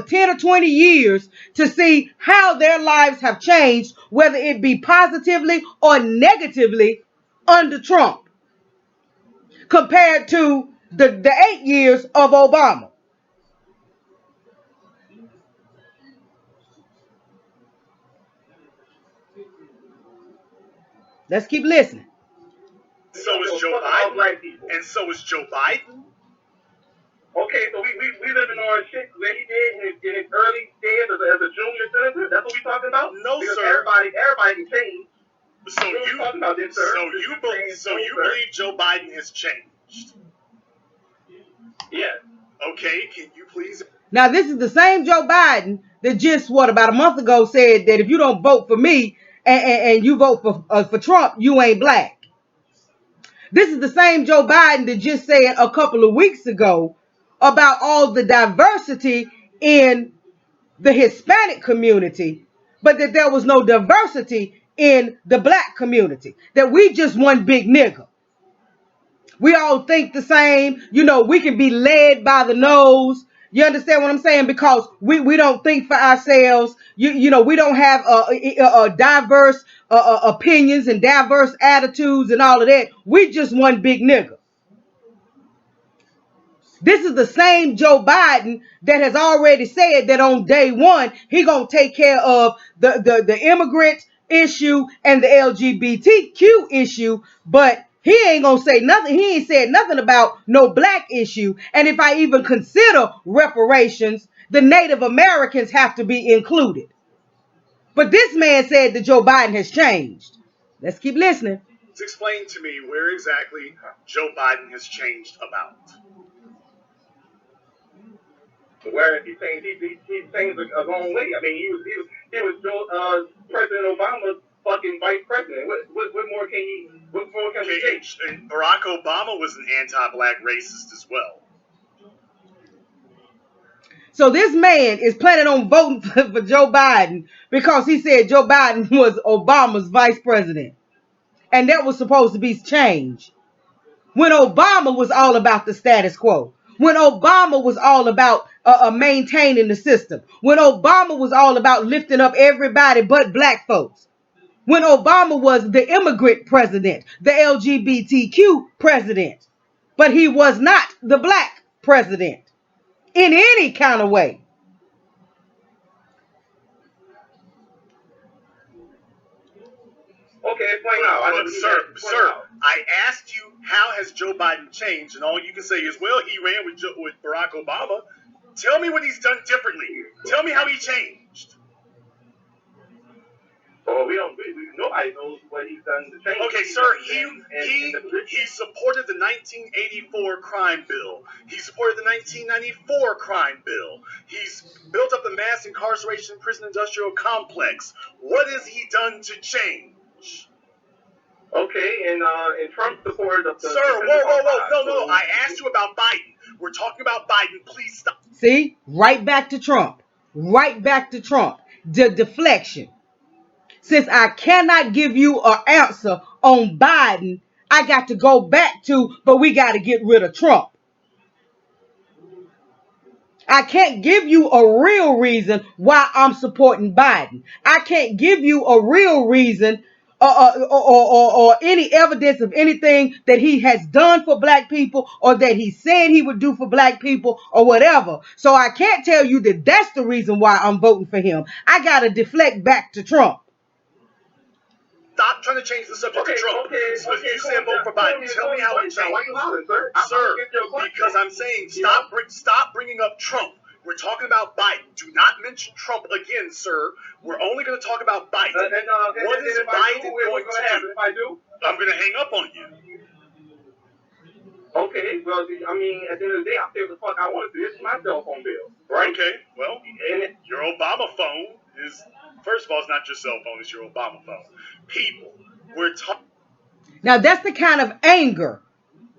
10 or 20 years to see how their lives have changed, whether it be positively or negatively under Trump, compared to the 8 years of Obama. Let's keep listening. So is Joe Biden. And so is Joe Biden. Okay, so we living on shit that he did in his early days as a junior senator. That's what we talking about? No, because sir. Everybody can change. So you believe Joe Biden has changed? Yes. Okay, can you please? Now, this is the same Joe Biden that just, about a month ago said that if you don't vote for me and you vote for Trump, you ain't black. This is the same Joe Biden that just said a couple of weeks ago about all the diversity in the Hispanic community, but that there was no diversity in the black community, that we just one big nigga. We all think the same. We can be led by the nose. You understand what I'm saying? Because we don't think for ourselves. We don't have diverse opinions and diverse attitudes and all of that. We just one big nigga. This is the same Joe Biden that has already said that on day one, he gonna take care of the immigrant issue and the LGBTQ issue, but he ain't gonna say nothing. He ain't said nothing about no black issue. And if I even consider reparations, the Native Americans have to be included. But this man said that Joe Biden has changed. Let's keep listening. Explain to me where exactly Joe Biden has changed about. Where he changed a long way. I mean, he was President Obama's fucking vice president. What more can we change? And Barack Obama was an anti-black racist as well. So this man is planning on voting for Joe Biden because he said Joe Biden was Obama's vice president. And that was supposed to be changed. When Obama was all about the status quo. When Obama was all about maintaining the system. When Obama was all about lifting up everybody but black folks. When Obama was the immigrant president, the LGBTQ president. But he was not the black president in any kind of way. Okay, explain now. Sir, I asked you how has Joe Biden changed, and all you can say is, well, he ran with Barack Obama. Tell me what he's done differently. Tell me how he changed. Oh, nobody knows what he's done to change. Okay, sir, he supported the 1984 crime bill. He supported the 1994 crime bill. He's built up the mass incarceration prison industrial complex. What has he done to change? Okay, and Trump supported the... Sir, whoa, no, I asked you about Biden. We're talking about Biden. Please stop. See? Right back to Trump. Right back to Trump. The deflection. Since I cannot give you an answer on Biden, I got to go back to, but we got to get rid of Trump. I can't give you a real reason why I'm supporting Biden. I can't give you a real reason or any evidence of anything that he has done for black people or that he said he would do for black people or whatever. So I can't tell you that that's the reason why I'm voting for him. I got to deflect back to Trump. Stop trying to change the subject to Trump. So if you said vote for Biden, tell me how it changed. Sir, because I'm saying stop bringing up Trump. We're talking about Biden. Do not mention Trump again, sir. We're only going to talk about Biden. What is Biden going to do? If I do? I'm going to hang up on you. Okay, well, I mean, at the end of the day, I'll pay what the fuck I want to do. This is my cell phone bill, right? Okay, well, your Obama phone is, first of all, it's not your cell phone, it's your Obama phone. People, we're talking. Now, that's the kind of anger.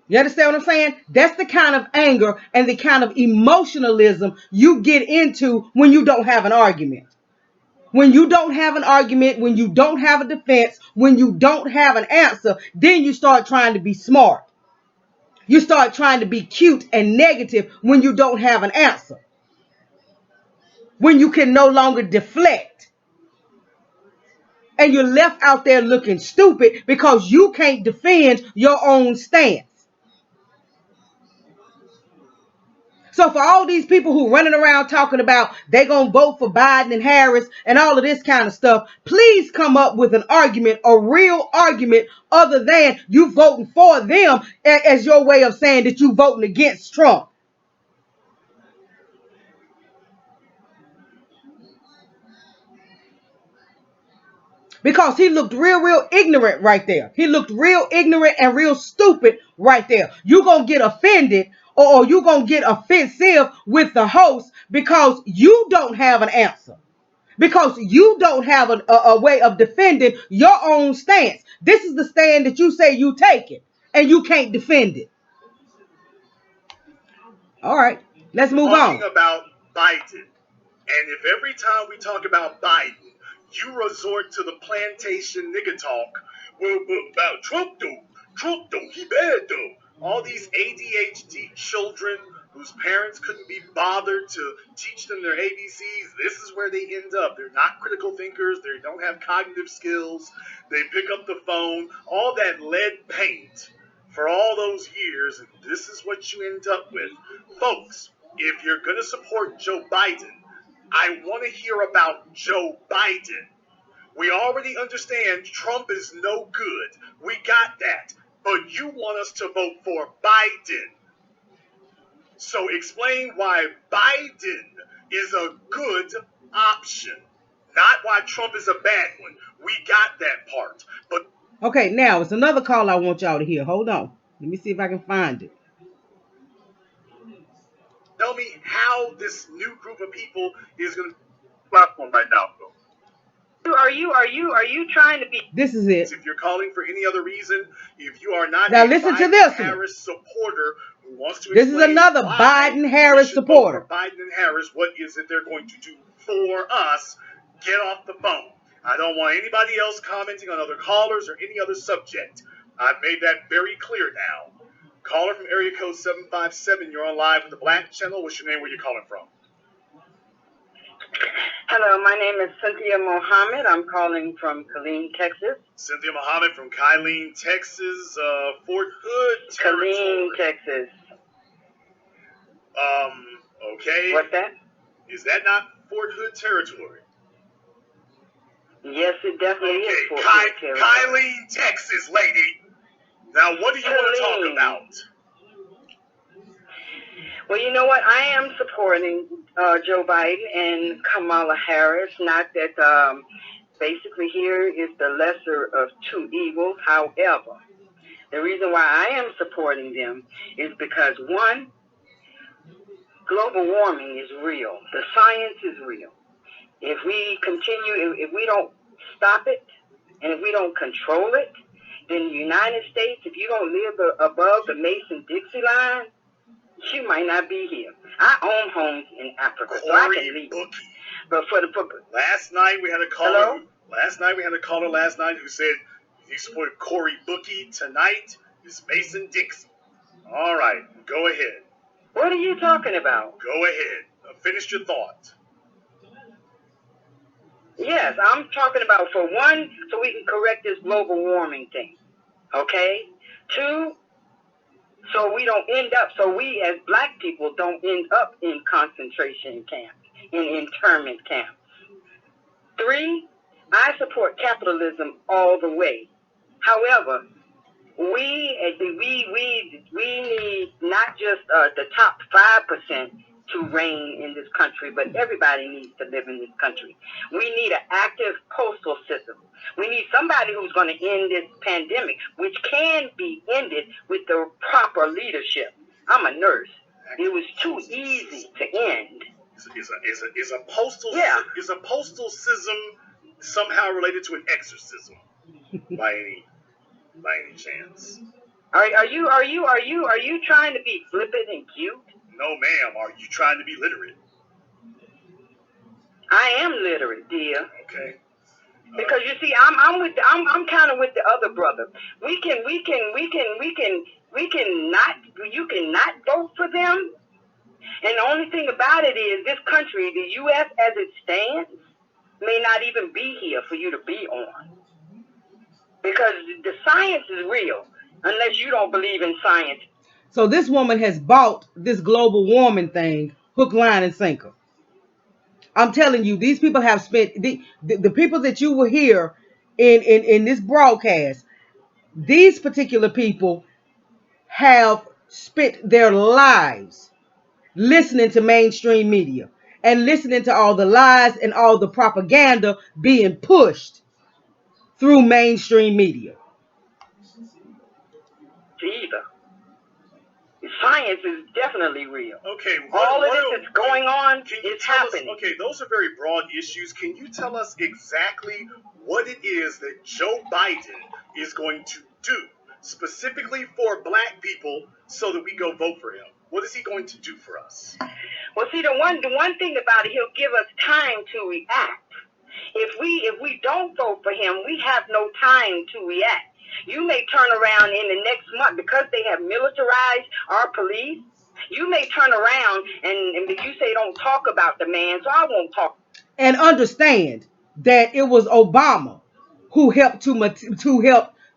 You understand what I'm saying? That's the kind of anger and the kind of emotionalism you get into when you don't have an argument. When you don't have an argument, when you don't have a defense, when you don't have an answer, then you start trying to be smart. You start trying to be cute and negative when you don't have an answer. When you can no longer deflect. And you're left out there looking stupid because you can't defend your own stance. So for all these people who running around talking about they gonna vote for Biden and Harris and all of this kind of stuff, please come up with an argument, a real argument, other than you voting for them as your way of saying that you voting against Trump. Because he looked real ignorant right there. He looked real ignorant and real stupid right there. You're going to get offended or you're going to get offensive with the host because you don't have an answer. Because you don't have a way of defending your own stance. This is the stand that you say you take it and you can't defend it. All right, let's move on. Talking about Biden. And if every time we talk about Biden, you resort to the plantation nigga talk, well, about Trump though, he bad though. All these ADHD children whose parents couldn't be bothered to teach them their ABCs, this is where they end up. They're not critical thinkers, they don't have cognitive skills, they pick up the phone, all that lead paint for all those years, and this is what you end up with. Folks, if you're going to support Joe Biden, I want to hear about Joe Biden. We already understand Trump is no good. We got that. But you want us to vote for Biden. So explain why Biden is a good option. Not why Trump is a bad one. We got that part. But okay, now it's another call I want y'all to hear. Hold on. Let me see if I can find it. Tell me how this new group of people is going to platform right now, though. Are you trying to be? This is it. If you're calling for any other reason, if you are not now a listen Biden to this Harris supporter who wants to this is another Biden Harris supporter. Biden and Harris, what is it they're going to do for us? Get off the phone. I don't want anybody else commenting on other callers or any other subject. I've made that very clear now. Caller from area code 757, you're on live with the Black Channel. What's your name? Where you calling from? Hello, my name is Cynthia Mohammed. I'm calling from Killeen, Texas. Cynthia Mohammed from Killeen, Texas, Fort Hood territory. Killeen, Texas. Okay. What's that? Is that not Fort Hood territory? Yes, it definitely is Fort Hood territory. Killeen, Texas, lady. Now, what do you want to talk about? Well, you know what? I am supporting Joe Biden and Kamala Harris. Not that basically here is the lesser of two evils. However, the reason why I am supporting them is because, one, global warming is real. The science is real. If we continue, if we don't stop it, and if we don't control it, then the United States, if you don't live above the Mason-Dixie line, you might not be here. I own homes in Africa, so I can leave. But for the last night we had a caller. Hello? Last night we had a caller last night who said he supported Cory Bookie. Tonight is Mason Dixie. All right, go ahead. What are you talking about? Go ahead. Finish your thought. Yes, I'm talking about, for one, so we can correct this global warming thing. Okay? Two, so we don't end up, so we as black people don't end up in concentration camps, in internment camps. Three, I support capitalism all the way. However, we need not just the top 5% to reign in this country, but everybody needs to live in this country. We need an active postal system. We need somebody who's going to end this pandemic, which can be ended with the proper leadership. I'm a nurse. It was too easy to end. Is a postal system somehow related to an exorcism by any chance? Are you trying to be flippant and cute? No, ma'am. Are you trying to be literate? I am literate, dear. Okay. Because you see, I'm kind of with the other brother. You cannot vote for them. And the only thing about it is, this country, the U.S. as it stands, may not even be here for you to be on. Because the science is real, unless you don't believe in science. So this woman has bought this global warming thing, hook, line, and sinker. I'm telling you, these people have spent, the people that you will hear in this broadcast, these particular people have spent their lives listening to mainstream media and listening to all the lies and all the propaganda being pushed through mainstream media. Either. Science is definitely real. Okay. All of this that's going on is happening. Okay, those are very broad issues. Can you tell us exactly what it is that Joe Biden is going to do specifically for black people so that we go vote for him? What is he going to do for us? Well, see, the one thing about it, he'll give us time to react. If we don't vote for him, we have no time to react. You may turn around in the next month, because they have militarized our police. You may turn around and you say don't talk about the man, so I won't talk. And understand that it was Obama who helped to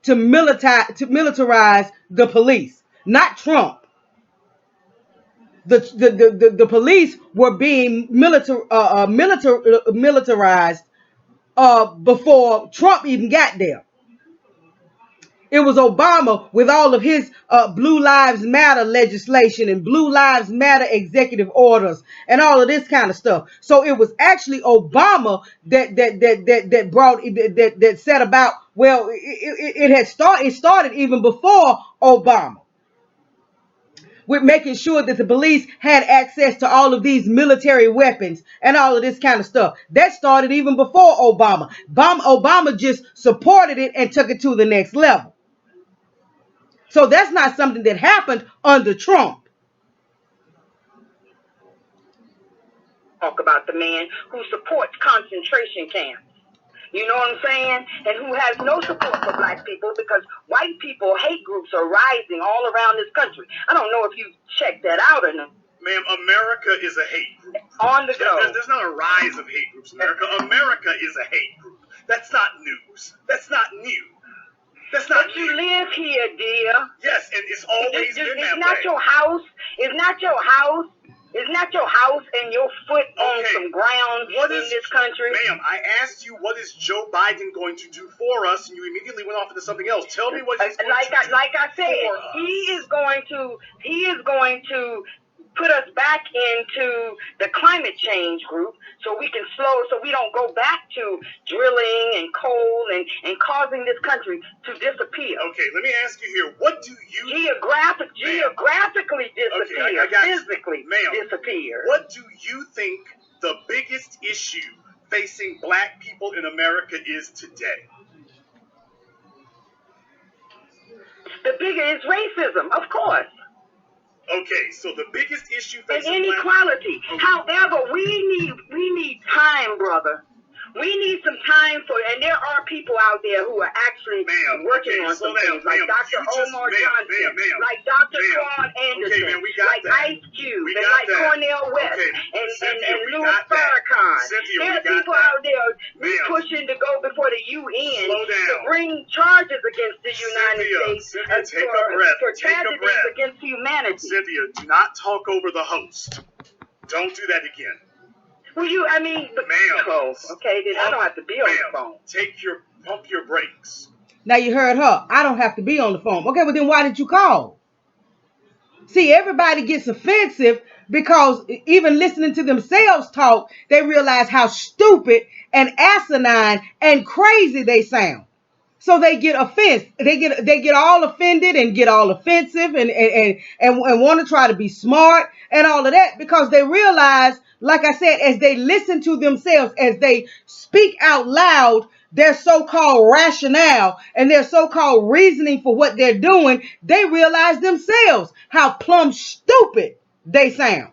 militarize the police, not Trump. The police were being militarized before Trump even got there. It was Obama with all of his Blue Lives Matter legislation and Blue Lives Matter executive orders and all of this kind of stuff. So it was actually Obama that brought that set about. Well, it started even before Obama, with making sure that the police had access to all of these military weapons and all of this kind of stuff. That started even before Obama. Obama just supported it and took it to the next level. So that's not something that happened under Trump. Talk about the man who supports concentration camps. You know what I'm saying? And who has no support for black people, because white people hate groups are rising all around this country. I don't know if you checked that out or not. Ma'am, America is a hate group. On the go. There's not a rise of hate groups in America. America is a hate group. That's not news. That's not new. That's not new. But you live here, dear. Yes, and it's always been that way. It's not your house. It's not your house. It's not your house and your foot on some ground in this country. Ma'am, I asked you, what is Joe Biden going to do for us, and you immediately went off into something else. Tell me what he's going to do like I said, for us. He is going to put us back into the climate change group so we don't go back to drilling and coal and causing this country to disappear. Okay, let me ask you here. What do you... Geographically disappear, physically disappear. What do you think the biggest issue facing black people in America is today? The biggest is racism, of course. Okay, so the biggest issue facing and inequality. Okay. However, we need time, brother. We need some time and there are people out there who are actually working on some things, like Dr. Omar Johnson, like Dr. Sean Anderson, like Ice Cube, and like Cornel West, and Louis Farrakhan. There are people out there pushing to go before the UN to bring charges against the United States for tragedies against humanity. Cynthia, do not talk over the host. Don't do that again. Well, ma'am. Oh, okay, then I don't have to be on the phone. Pump your brakes. Now you heard her. I don't have to be on the phone. Okay, well then why did you call? See, everybody gets offensive because even listening to themselves talk, they realize how stupid and asinine and crazy they sound. So they get offensive. They get all offended and get all offensive and want to try to be smart and all of that because they realize, like I said, as they listen to themselves, as they speak out loud, their so-called rationale and their so-called reasoning for what they're doing, they realize themselves how plumb stupid they sound.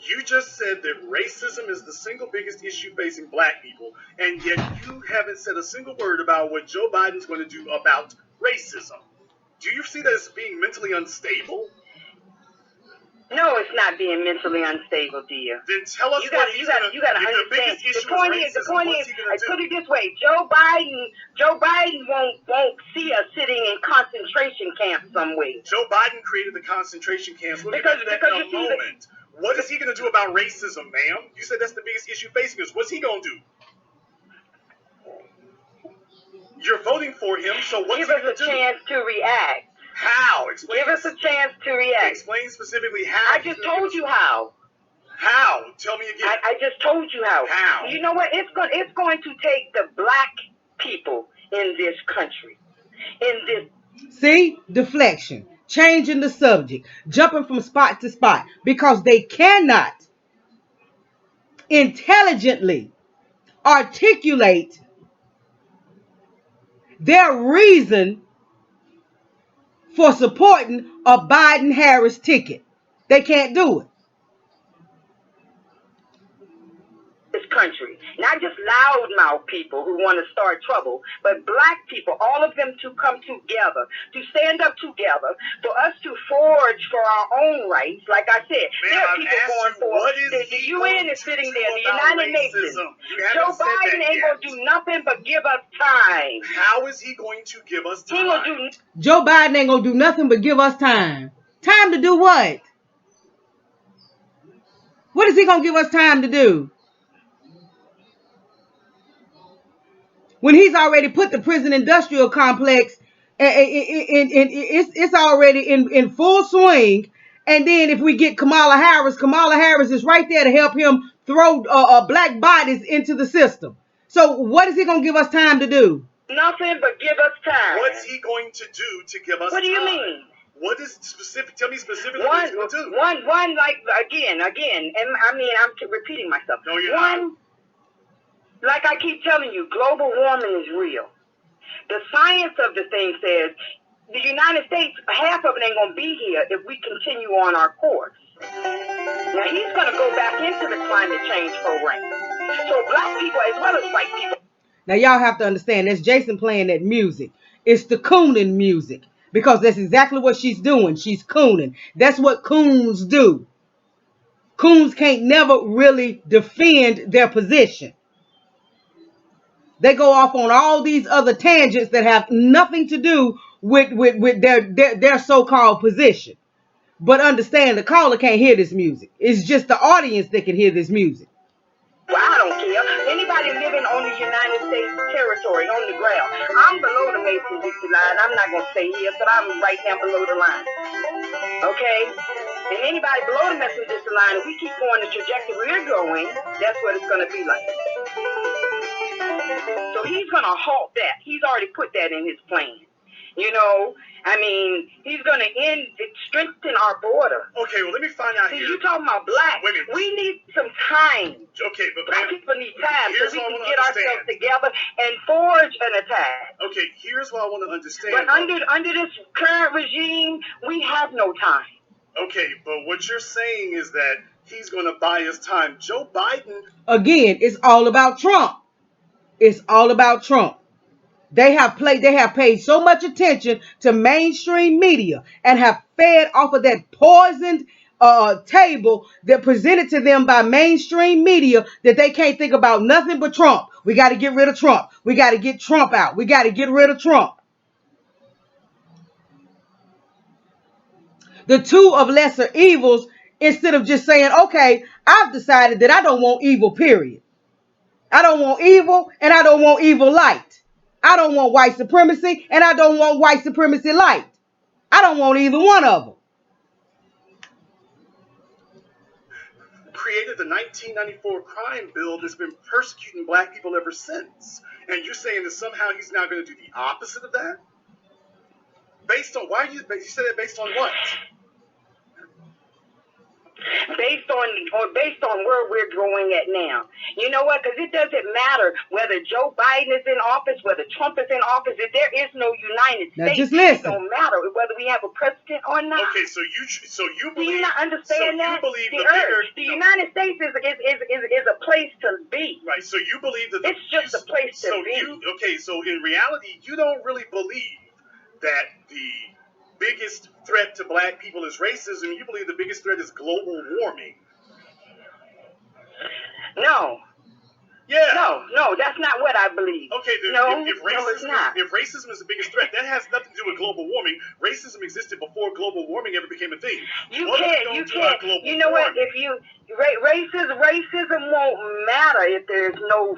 You just said that racism is the single biggest issue facing black people, and yet you haven't said a single word about what Joe Biden's going to do about racism. Do you see that as being mentally unstable? No, it's not being mentally unstable, dear. Then tell us what he's going to do. You got to understand. The point is, I put it this way: Joe Biden won't see us sitting in concentration camps somewhere. Joe Biden created the concentration camps. We'll get back to that in a moment. What is he going to do about racism, ma'am? You said that's the biggest issue facing us. What's he going to do? You're voting for him, so what's he going to do? Give us a chance to react. How? Give us a chance to react. Explain specifically how. I just told you how. How? Tell me again. I just told you how. How? You know what? It's going to take the black people in this country. See? Deflection. Changing the subject. Jumping from spot to spot. Because they cannot intelligently articulate their reason for supporting a Biden-Harris ticket. They can't do it. This country, not just loudmouth people who want to start trouble, but black people, all of them to come together, to stand up together, for us to forge for our own rights. Like I said, there are people going for the UN is sitting there, the United Nations. Joe Biden ain't going to do nothing but give us time. How is he going to give us time? Joe Biden ain't going to do nothing but give us time. Time to do what? What is he going to give us time to do? When he's already put the prison industrial complex, it's already in full swing. And then if we get Kamala Harris is right there to help him throw black bodies into the system. So what is he going to give us time to do? Nothing but give us time. What's he going to do to give us time? What do you mean? What is specific? Tell me specifically what he's going to do. One, like, again, and I mean, I'm repeating myself. No, you're not. Like I keep telling you, global warming is real. The science of the thing says the United States, half of it ain't going to be here if we continue on our course. Now, he's going to go back into the climate change program. So black people as well as white people. Now, y'all have to understand, that's Jason playing that music. It's the cooning music. Because that's exactly what she's doing. She's cooning. That's what coons do. Coons can't never really defend their position. They go off on all these other tangents that have nothing to do with their so-called position. But understand, the caller can't hear this music. It's just the audience that can hear this music. Well, I don't care. Anybody living on the United States territory territory on the ground. I'm below the Mason-Dixie line. I'm not going to stay here, but I'm right down below the line. Okay? And anybody below the Mason-Dixie line, if we keep going the trajectory we're going, that's what it's going to be like. So he's going to halt that. He's already put that in his plan. You know, I mean, he's going to strengthen our border. Okay, well, let me find out See, here. you talking about black. We need some time. Okay, but black people need time so we can get understand. ourselves together and forge an attack. Okay, here's what I want to understand. But under this current regime, we have no time. Okay, but what you're saying is that he's going to buy us time. Joe Biden... Again, it's all about Trump. It's all about Trump. They have paid so much attention to mainstream media and have fed off of that poisoned table that presented to them by mainstream media that they can't think about nothing but Trump. We got to get rid of Trump. We got to get Trump out. We got to get rid of Trump. The two of lesser evils, instead of just saying, okay, I've decided that I don't want evil, period. I don't want evil and I don't want evil light. I don't want white supremacy, and I don't want white supremacy light. I don't want either one of them. Created the 1994 crime bill that's been persecuting black people ever since. And you're saying that somehow he's now going to do the opposite of that? Based on, why you said that based on what? Based on where we're going at now. You know what? Because it doesn't matter whether Joe Biden is in office, whether Trump is in office. If there is no United States, just listen. It don't matter whether we have a president or not. Okay, so you believe... Do you not understand that? The United States is a place to be. Right, so you believe that... It's just a place to be. Okay, so in reality, you don't really believe that the biggest threat to black people is racism. You believe the biggest threat is global warming. No. Yeah. No, that's not what I believe. Okay, then if racism is the biggest threat, that has nothing to do with global warming. Racism existed before global warming ever became a thing. You can't. You know what? If you racism won't matter if there's no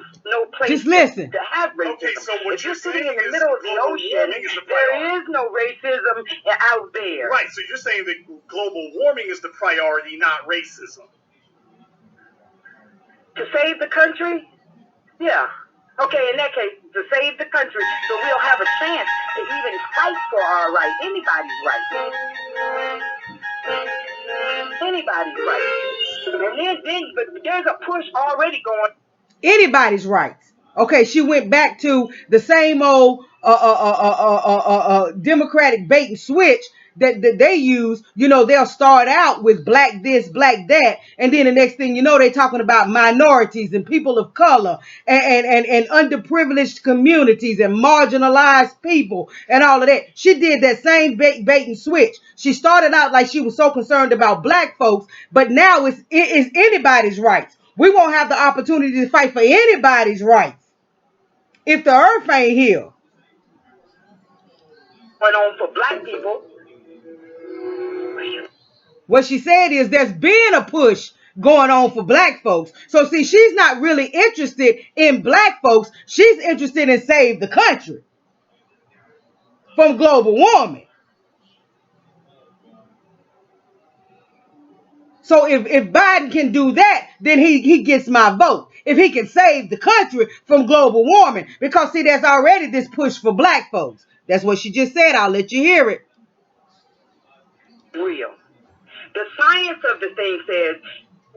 place just listen. to have racism. Okay, so what if you're sitting saying in the is middle of the global ocean, warming is the there is no racism out there. Right, so you're saying that global warming is the priority, not racism. To save the country? Yeah. Okay, in that case, to save the country, so we'll have a chance to even fight for our rights. Anybody's right. Anybody's right. And but there's a push already going. Anybody's rights. Okay, she went back to the same old Democratic bait and switch that they use. You know, they'll start out with black this, black that, and then the next thing you know, they're talking about minorities and people of color and underprivileged communities and marginalized people and all of that. She did that same bait and switch. She started out like she was so concerned about black folks, but now it's anybody's rights. We won't have the opportunity to fight for anybody's rights if the earth ain't here. But on for black people. What she said is there's been a push going on for black folks. So see, she's not really interested in black folks. She's interested in save the country from global warming. So if Biden can do that, then he gets my vote. If he can save the country from global warming. Because see, there's already this push for black folks. That's what she just said. I'll let you hear it. Real. The science of the thing says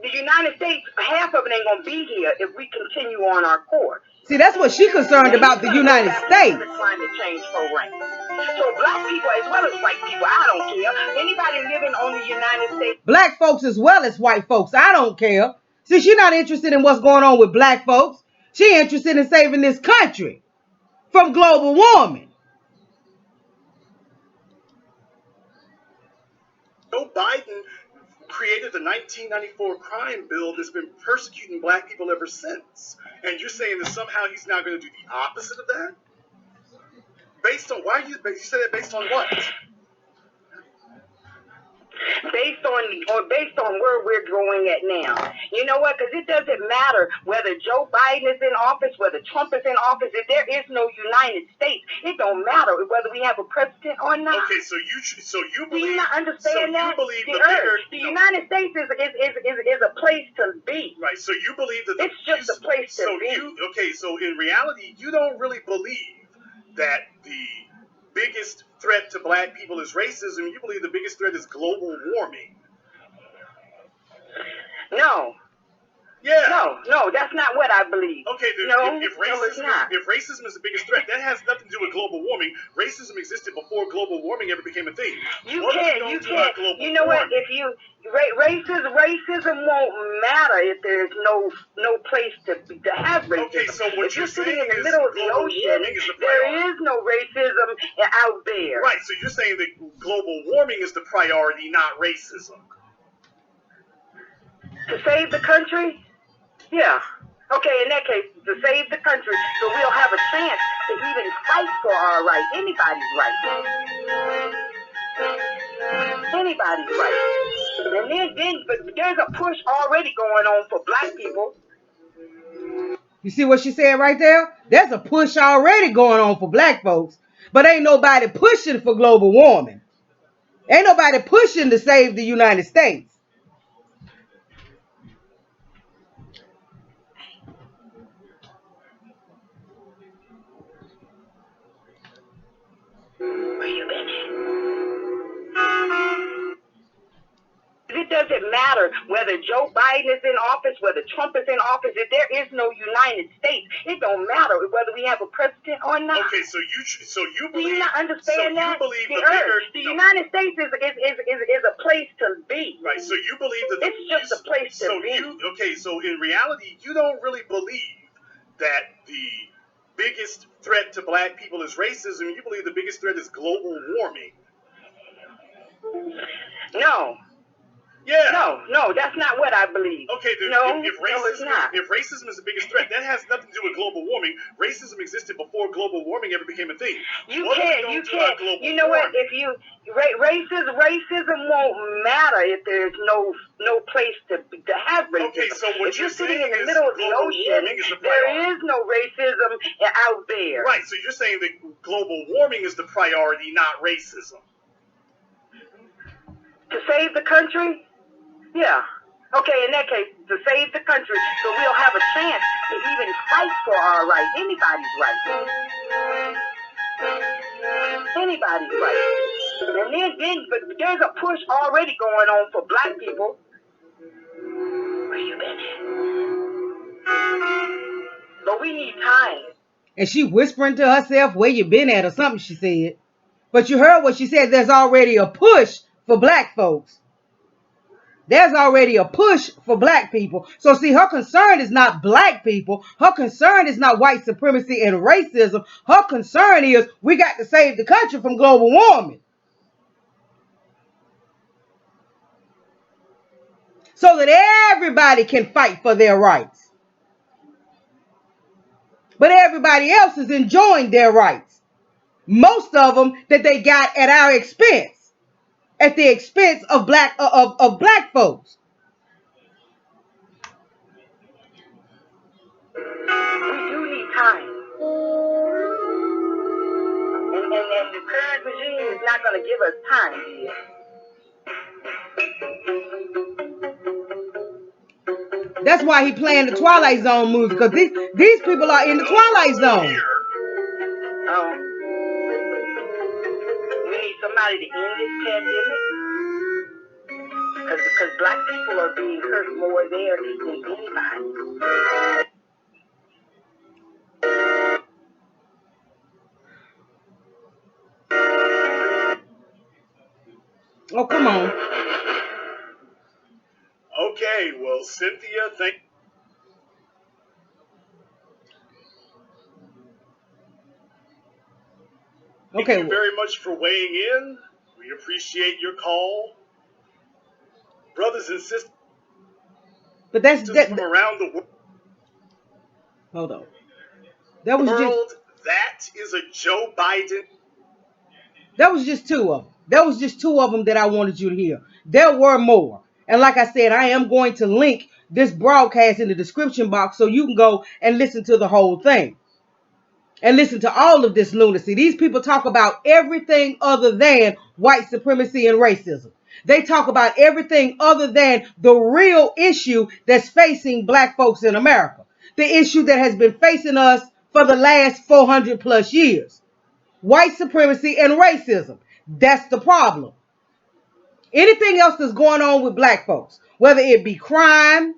the United States, half of it ain't going to be here if we continue on our course. See, that's what she's concerned about, the United States. The climate change program. So black people as well as white people, I don't care. Anybody living on the United States. Black folks as well as white folks, I don't care. See, she's not interested in what's going on with black folks. She's interested in saving this country from global warming. Joe Biden created the 1994 crime bill that's been persecuting black people ever since. And you're saying that somehow he's now going to do the opposite of that? Based on, you said that based on what? based on where we're going at now. You know what? Because it doesn't matter whether Joe Biden is in office, whether Trump is in office. If there is no United States, it don't matter whether we have a president or not. Okay, so you believe? Do you not understand that? You believe the United States is a place to be. Right. So you believe that it's just a place to be. So in reality, you don't really believe that the biggest threat to black people is racism. You believe the biggest threat is global warming. No. Yeah. No, that's not what I believe. Okay, then if racism is the biggest threat, that has nothing to do with global warming. Racism existed before global warming ever became a thing. You can't. You know what? If you racism won't matter if there's no place to have racism. Okay, so what if you're sitting in the middle of the ocean, there is no racism out there. Right. So you're saying that global warming is the priority, not racism. To save the country? Yeah. Okay, in that case, to save the country, so we'll have a chance to even fight for our rights. Anybody's right. Anybody's right. And then but there's a push already going on for black people. You see what she said right there? There's a push already going on for black folks. But ain't nobody pushing for global warming. Ain't nobody pushing to save the United States. Where you been at? It doesn't matter whether Joe Biden is in office, whether Trump is in office. If there is no United States, it don't matter whether we have a president or not. Okay, so you believe? Do you not understand that? The United States is a place to be. Right. So you believe that it's just a place to be. Okay. So in reality, you don't really believe that the biggest threat to black people is racism. You believe the biggest threat is global warming. No. Yeah. No, that's not what I believe. Okay, then if racism is the biggest threat, that has nothing to do with global warming. Racism existed before global warming ever became a thing. You can't. You know what? If you racism won't matter if there's no place to have racism. Okay, so what if you're sitting in the middle of the ocean, there is no racism out there. Right. So you're saying that global warming is the priority, not racism. To save the country? Yeah. Okay, in that case, to save the country, so we'll have a chance to even fight for our rights. Anybody's right. Anybody's right. And then but there's a push already going on for black people. Where you been at? But we need time. And she whispering to herself, where you been at or something, she said. But you heard what she said. There's already a push for black folks. There's already a push for black people. So see, her concern is not black people. Her concern is not white supremacy and racism. Her concern is we got to save the country from global warming. So that everybody can fight for their rights. But everybody else is enjoying their rights. Most of them that they got at our expense. At the expense of black folks. We do need time. And the current regime is not going to give us time. That's why he playing the Twilight Zone movie, because these people are in the Twilight Zone. We need somebody to end this pandemic. Because black people are being hurt more there than anybody. Oh, come on. Okay, well, Cynthia, thank you very much for weighing in. We appreciate your call. Brothers and sisters but that's from around the world. Hold on. That was that is a Joe Biden. That was just two of them. That was just two of them that I wanted you to hear. There were more. And like I said, I am going to link this broadcast in the description box so you can go and listen to the whole thing. And listen to all of this lunacy. These people talk about everything other than white supremacy and racism. They talk about everything other than the real issue that's facing black folks in America. The issue that has been facing us for the last 400 plus years. White supremacy and racism. That's the problem. Anything else that's going on with black folks, whether it be crime,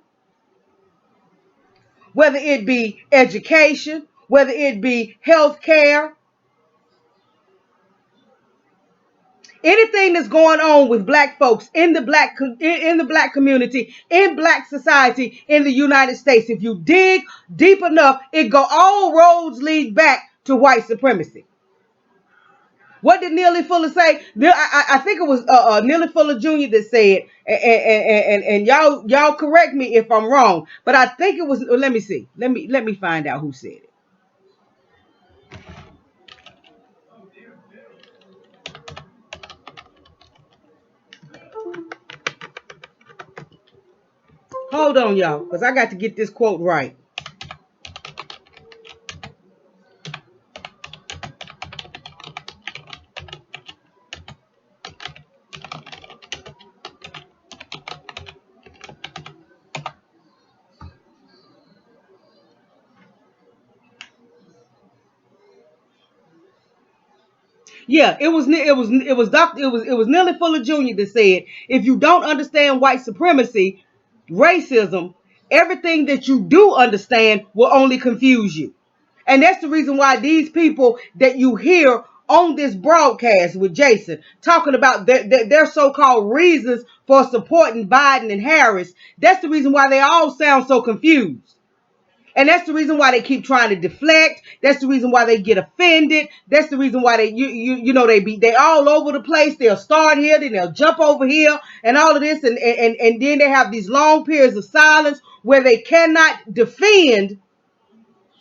whether it be education, whether it be health care, anything that's going on with black folks in the black community, in black society in the United States, if you dig deep enough, all roads lead back to white supremacy. What did Neely Fuller say? I think it was Neely Fuller Jr. that said, and y'all correct me if I'm wrong, but I think it was. Let me see. Let me find out who said it. Hold on, y'all, because I got to get this quote right. Yeah, it was Neely Fuller Jr. that said, if you don't understand white supremacy, racism, everything that you do understand will only confuse you. And that's the reason why these people that you hear on this broadcast with Jason talking about their so-called reasons for supporting Biden and Harris, that's the reason why they all sound so confused. And that's the reason why they keep trying to deflect. That's the reason why they get offended. That's the reason why they all over the place. They'll start here, then they'll jump over here, and all of this, and then they have these long periods of silence where they cannot defend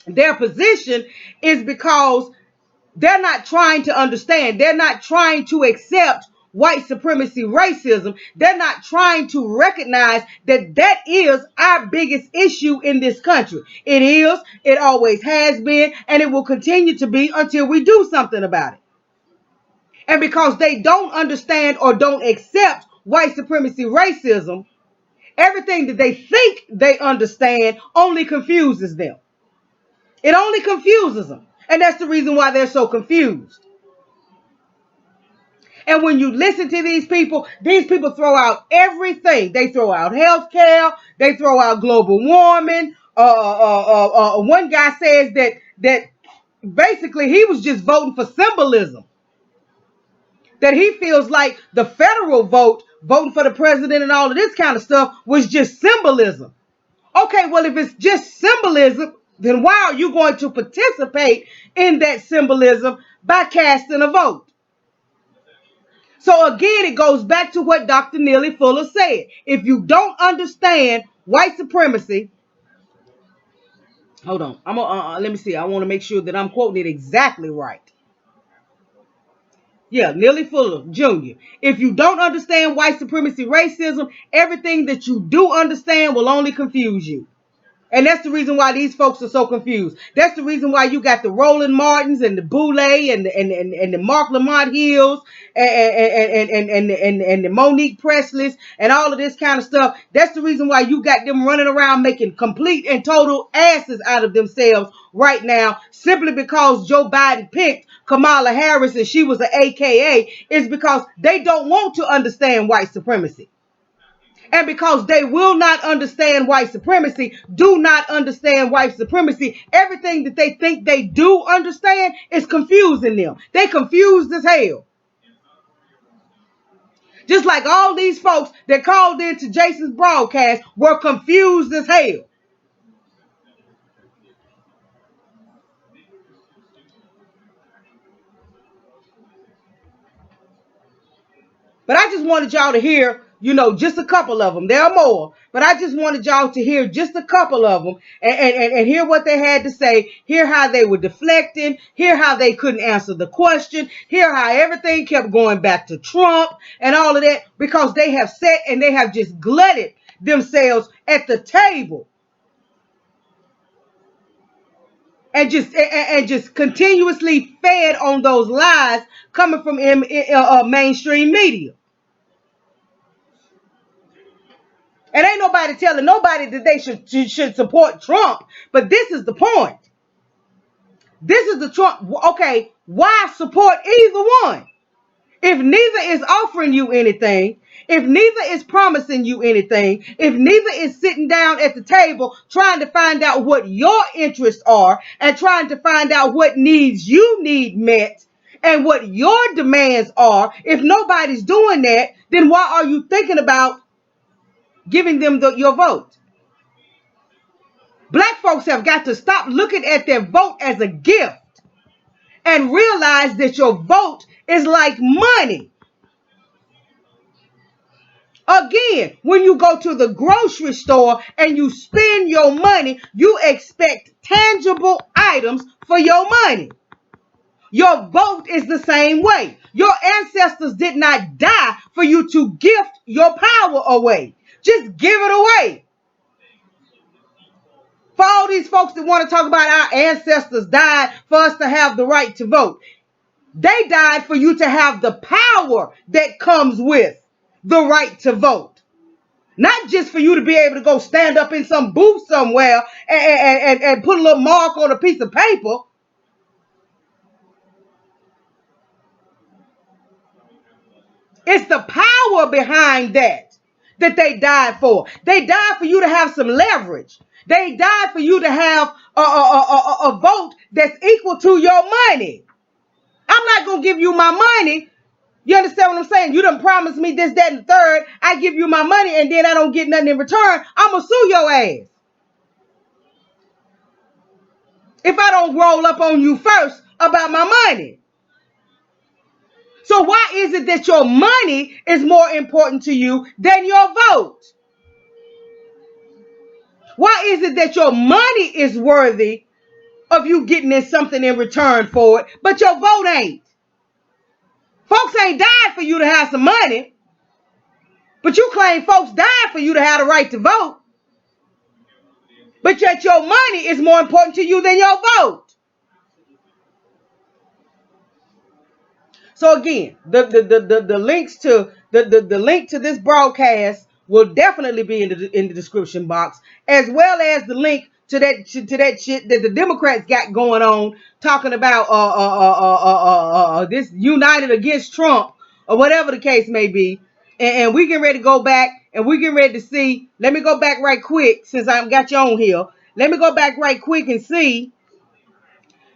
their position, is because they're not trying to understand. They're not trying to accept white supremacy, racism. They're not trying to recognize that that is our biggest issue in this country. It is, it always has been, and it will continue to be until we do something about it. And because they don't understand or don't accept white supremacy, racism, everything that they think they understand only confuses them. It only confuses them. And that's the reason why they're so confused. And when you listen to these people throw out everything. They throw out health care. They throw out global warming. One guy says that basically he was just voting for symbolism. That he feels like the federal voting for the president and all of this kind of stuff was just symbolism. Okay, well, if it's just symbolism, then why are you going to participate in that symbolism by casting a vote? So again, it goes back to what Dr. Neely Fuller said. If you don't understand white supremacy, hold on. Let me see. I want to make sure that I'm quoting it exactly right. Yeah, Neely Fuller Jr. If you don't understand white supremacy, racism, everything that you do understand will only confuse you. And that's the reason why these folks are so confused. That's the reason why you got the Roland Martins and the Boulay and the Mark Lamont Hills and the Monique Presleys and all of this kind of stuff. That's the reason why you got them running around making complete and total asses out of themselves right now, simply because Joe Biden picked Kamala Harris and she was an AKA, is because they don't want to understand white supremacy. And because they will not understand white supremacy, do not understand white supremacy, everything that they think they do understand is confusing them. They confused as hell. Just like all these folks that called into Jason's broadcast were confused as hell. But I just wanted y'all to hear You know, just a couple of them. There are more, but I just wanted y'all to hear just a couple of them and hear what they had to say, hear how they were deflecting, hear how they couldn't answer the question, hear how everything kept going back to Trump and all of that, because they have sat and they have just glutted themselves at the table and just continuously fed on those lies coming from mainstream media. And ain't nobody telling nobody that they should support Trump. But this is the point. This is the Trump. Okay, why support either one? If neither is offering you anything, if neither is promising you anything, if neither is sitting down at the table trying to find out what your interests are and trying to find out what needs you need met and what your demands are, if nobody's doing that, then why are you thinking about giving them your vote? Black folks have got to stop looking at their vote as a gift and realize that your vote is like money. Again, when you go to the grocery store and you spend your money, you expect tangible items for your money. Your vote is the same way. Your ancestors did not die for you to gift your power away. Just give it away. For all these folks that want to talk about our ancestors died for us to have the right to vote, they died for you to have the power that comes with the right to vote. Not just for you to be able to go stand up in some booth somewhere and put a little mark on a piece of paper. It's the power behind that they died for. They died for you to have some leverage. They died for you to have a vote that's equal to your money. I'm not going to give you my money. You understand what I'm saying? You done promised me this, that, and the third. I give you my money and then I don't get nothing in return. I'm going to sue your ass. If I don't roll up on you first about my money. So why is it that your money is more important to you than your vote? Why is it that your money is worthy of you getting in something in return for it, but your vote ain't? Folks ain't died for you to have some money, but you claim folks died for you to have the right to vote, but yet your money is more important to you than your vote. So again, the links to the link to this broadcast will definitely be in the description box, as well as the link to that shit that the Democrats got going on, talking about this united against Trump or whatever the case may be. And we getting ready to go back and we getting ready to see. Let me go back right quick since I got you on here. Let me go back right quick and see.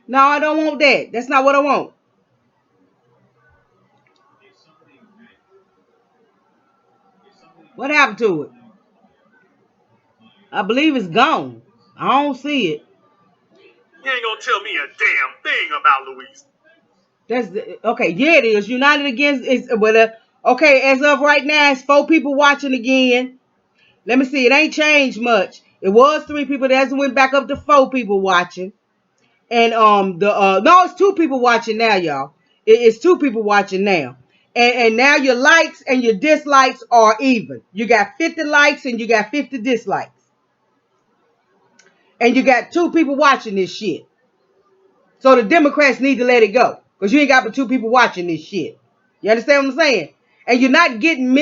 No, I don't want that. That's not what I want. What happened to it? I believe it's gone. I don't see it. You ain't gonna tell me a damn thing about Louise. Okay. Yeah, it is. United Against is okay. As of right now, it's 4 people watching again. Let me see. It ain't changed much. It was 3 people. That went back up to 4 people watching. And no, it's 2 people watching now, y'all. It's 2 people watching now. And now your likes and your dislikes are even. You got 50 likes and you got 50 dislikes. And you got 2 people watching this shit. So the Democrats need to let it go. Because you ain't got but 2 people watching this shit. You understand what I'm saying? And you're not getting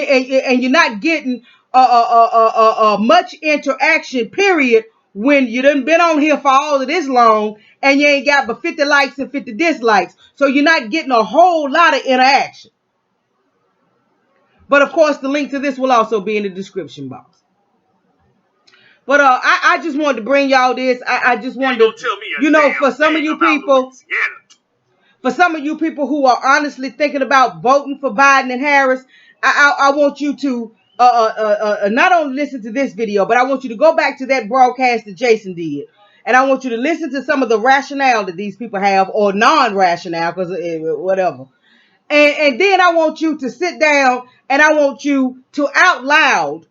much interaction, period, when you done been on here for all of this long and you ain't got but 50 likes and 50 dislikes. So you're not getting a whole lot of interaction. But of course, the link to this will also be in the description box. But I just wanted to bring y'all this. I just wanted to, you know, for some of you people, for some of you people who are honestly thinking about voting for Biden and Harris, I want you to not only listen to this video, but I want you to go back to that broadcast that Jason did. And I want you to listen to some of the rationale that these people have, or non-rationale, because whatever. And then I want you to sit down and I want you to out loud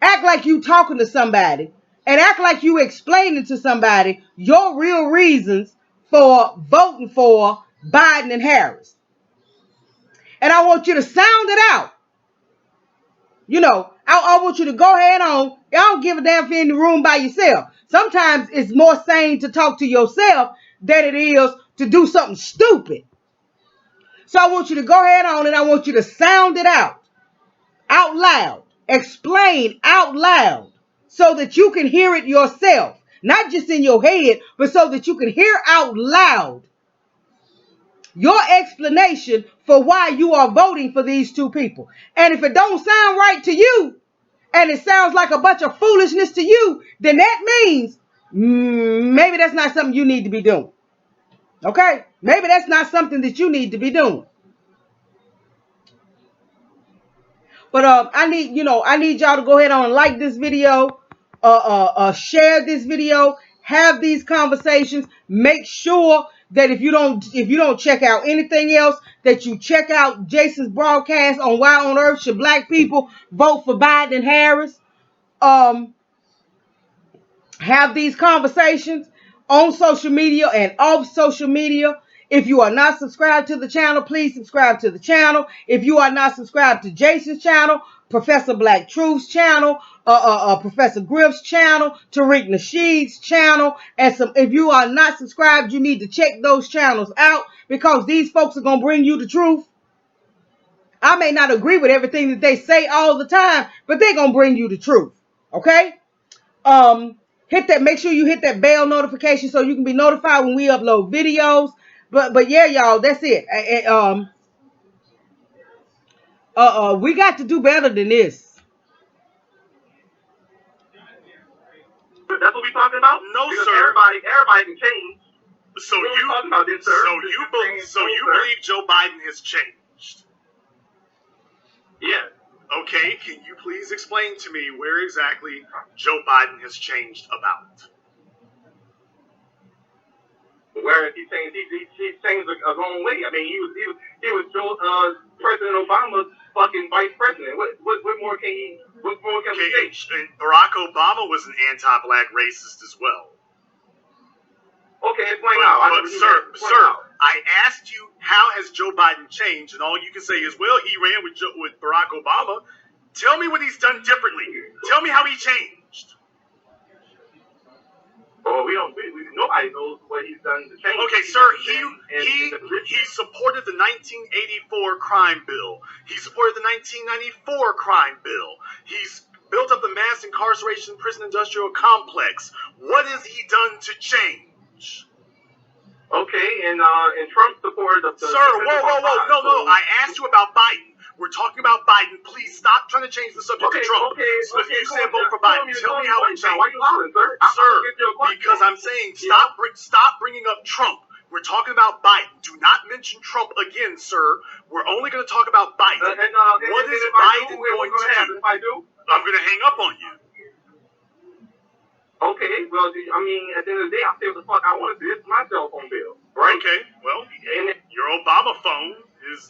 act like you talking to somebody and act like you explaining to somebody your real reasons for voting for Biden and Harris. And I want you to sound it out. You know, I want you to go ahead on. I don't give a damn if you're in the room by yourself. Sometimes it's more sane to talk to yourself than it is to do something stupid. So I want you to go ahead on and I want you to sound it out loud. Explain out loud so that you can hear it yourself. Not just in your head, but so that you can hear out loud your explanation for why you are voting for these two people. And if it don't sound right to you, and it sounds like a bunch of foolishness to you, then that means maybe that's not something you need to be doing. Okay? Maybe that's not something that you need to be doing. But I need y'all to go ahead on and like this video, share this video, have these conversations. Make sure that if you don't check out anything else, that you check out Jason's broadcast on Why on Earth Should Black People Vote for Biden and Harris. Have these conversations on social media and off social media. If you are not subscribed to the channel, please subscribe to the channel. If you are not subscribed to Jason's channel, Professor Black Truth's channel, Professor Griff's channel, Tariq Nasheed's channel, and if you are not subscribed, you need to check those channels out because these folks are going to bring you the truth. I may not agree with everything that they say all the time, but they're going to bring you the truth. Okay? Make sure you hit that bell notification so you can be notified when we upload videos. But yeah, y'all, that's it. We got to do better than this. That's what we talking about? No, because sir. Everybody can change. So you believe Joe Biden has changed? Yeah. Okay, can you please explain to me where exactly Joe Biden has changed about? Where he changed a long way. I mean, he was President Obama's fucking vice president. What more can we say? And Barack Obama was an anti-black racist as well. Okay, explain out. Sir, I asked you how has Joe Biden changed, and all you can say is, well, he ran with Barack Obama. Tell me what he's done differently. Tell me how he changed. Oh, nobody knows what he's done to change. Okay, sir, he supported the 1984 crime bill. He supported the 1994 crime bill. He's built up the mass incarceration prison industrial complex. What has he done to change? Okay, and Trump supported the... Sir, whoa, no. I asked you about Biden. We're talking about Biden. Please stop trying to change the subject to Trump. So if you said vote for Biden, tell me how it changed. Why are you hollering, sir? Sir, because I'm saying stop bringing up Trump. We're talking about Biden. Do not mention Trump again, sir. We're only going to talk about Biden. What is Biden going to do? If I do? I'm going to hang up on you. Okay, well, I mean, at the end of the day, I say what the fuck I want to do. It's my cell phone bill, right? Okay, well, your Obama phone is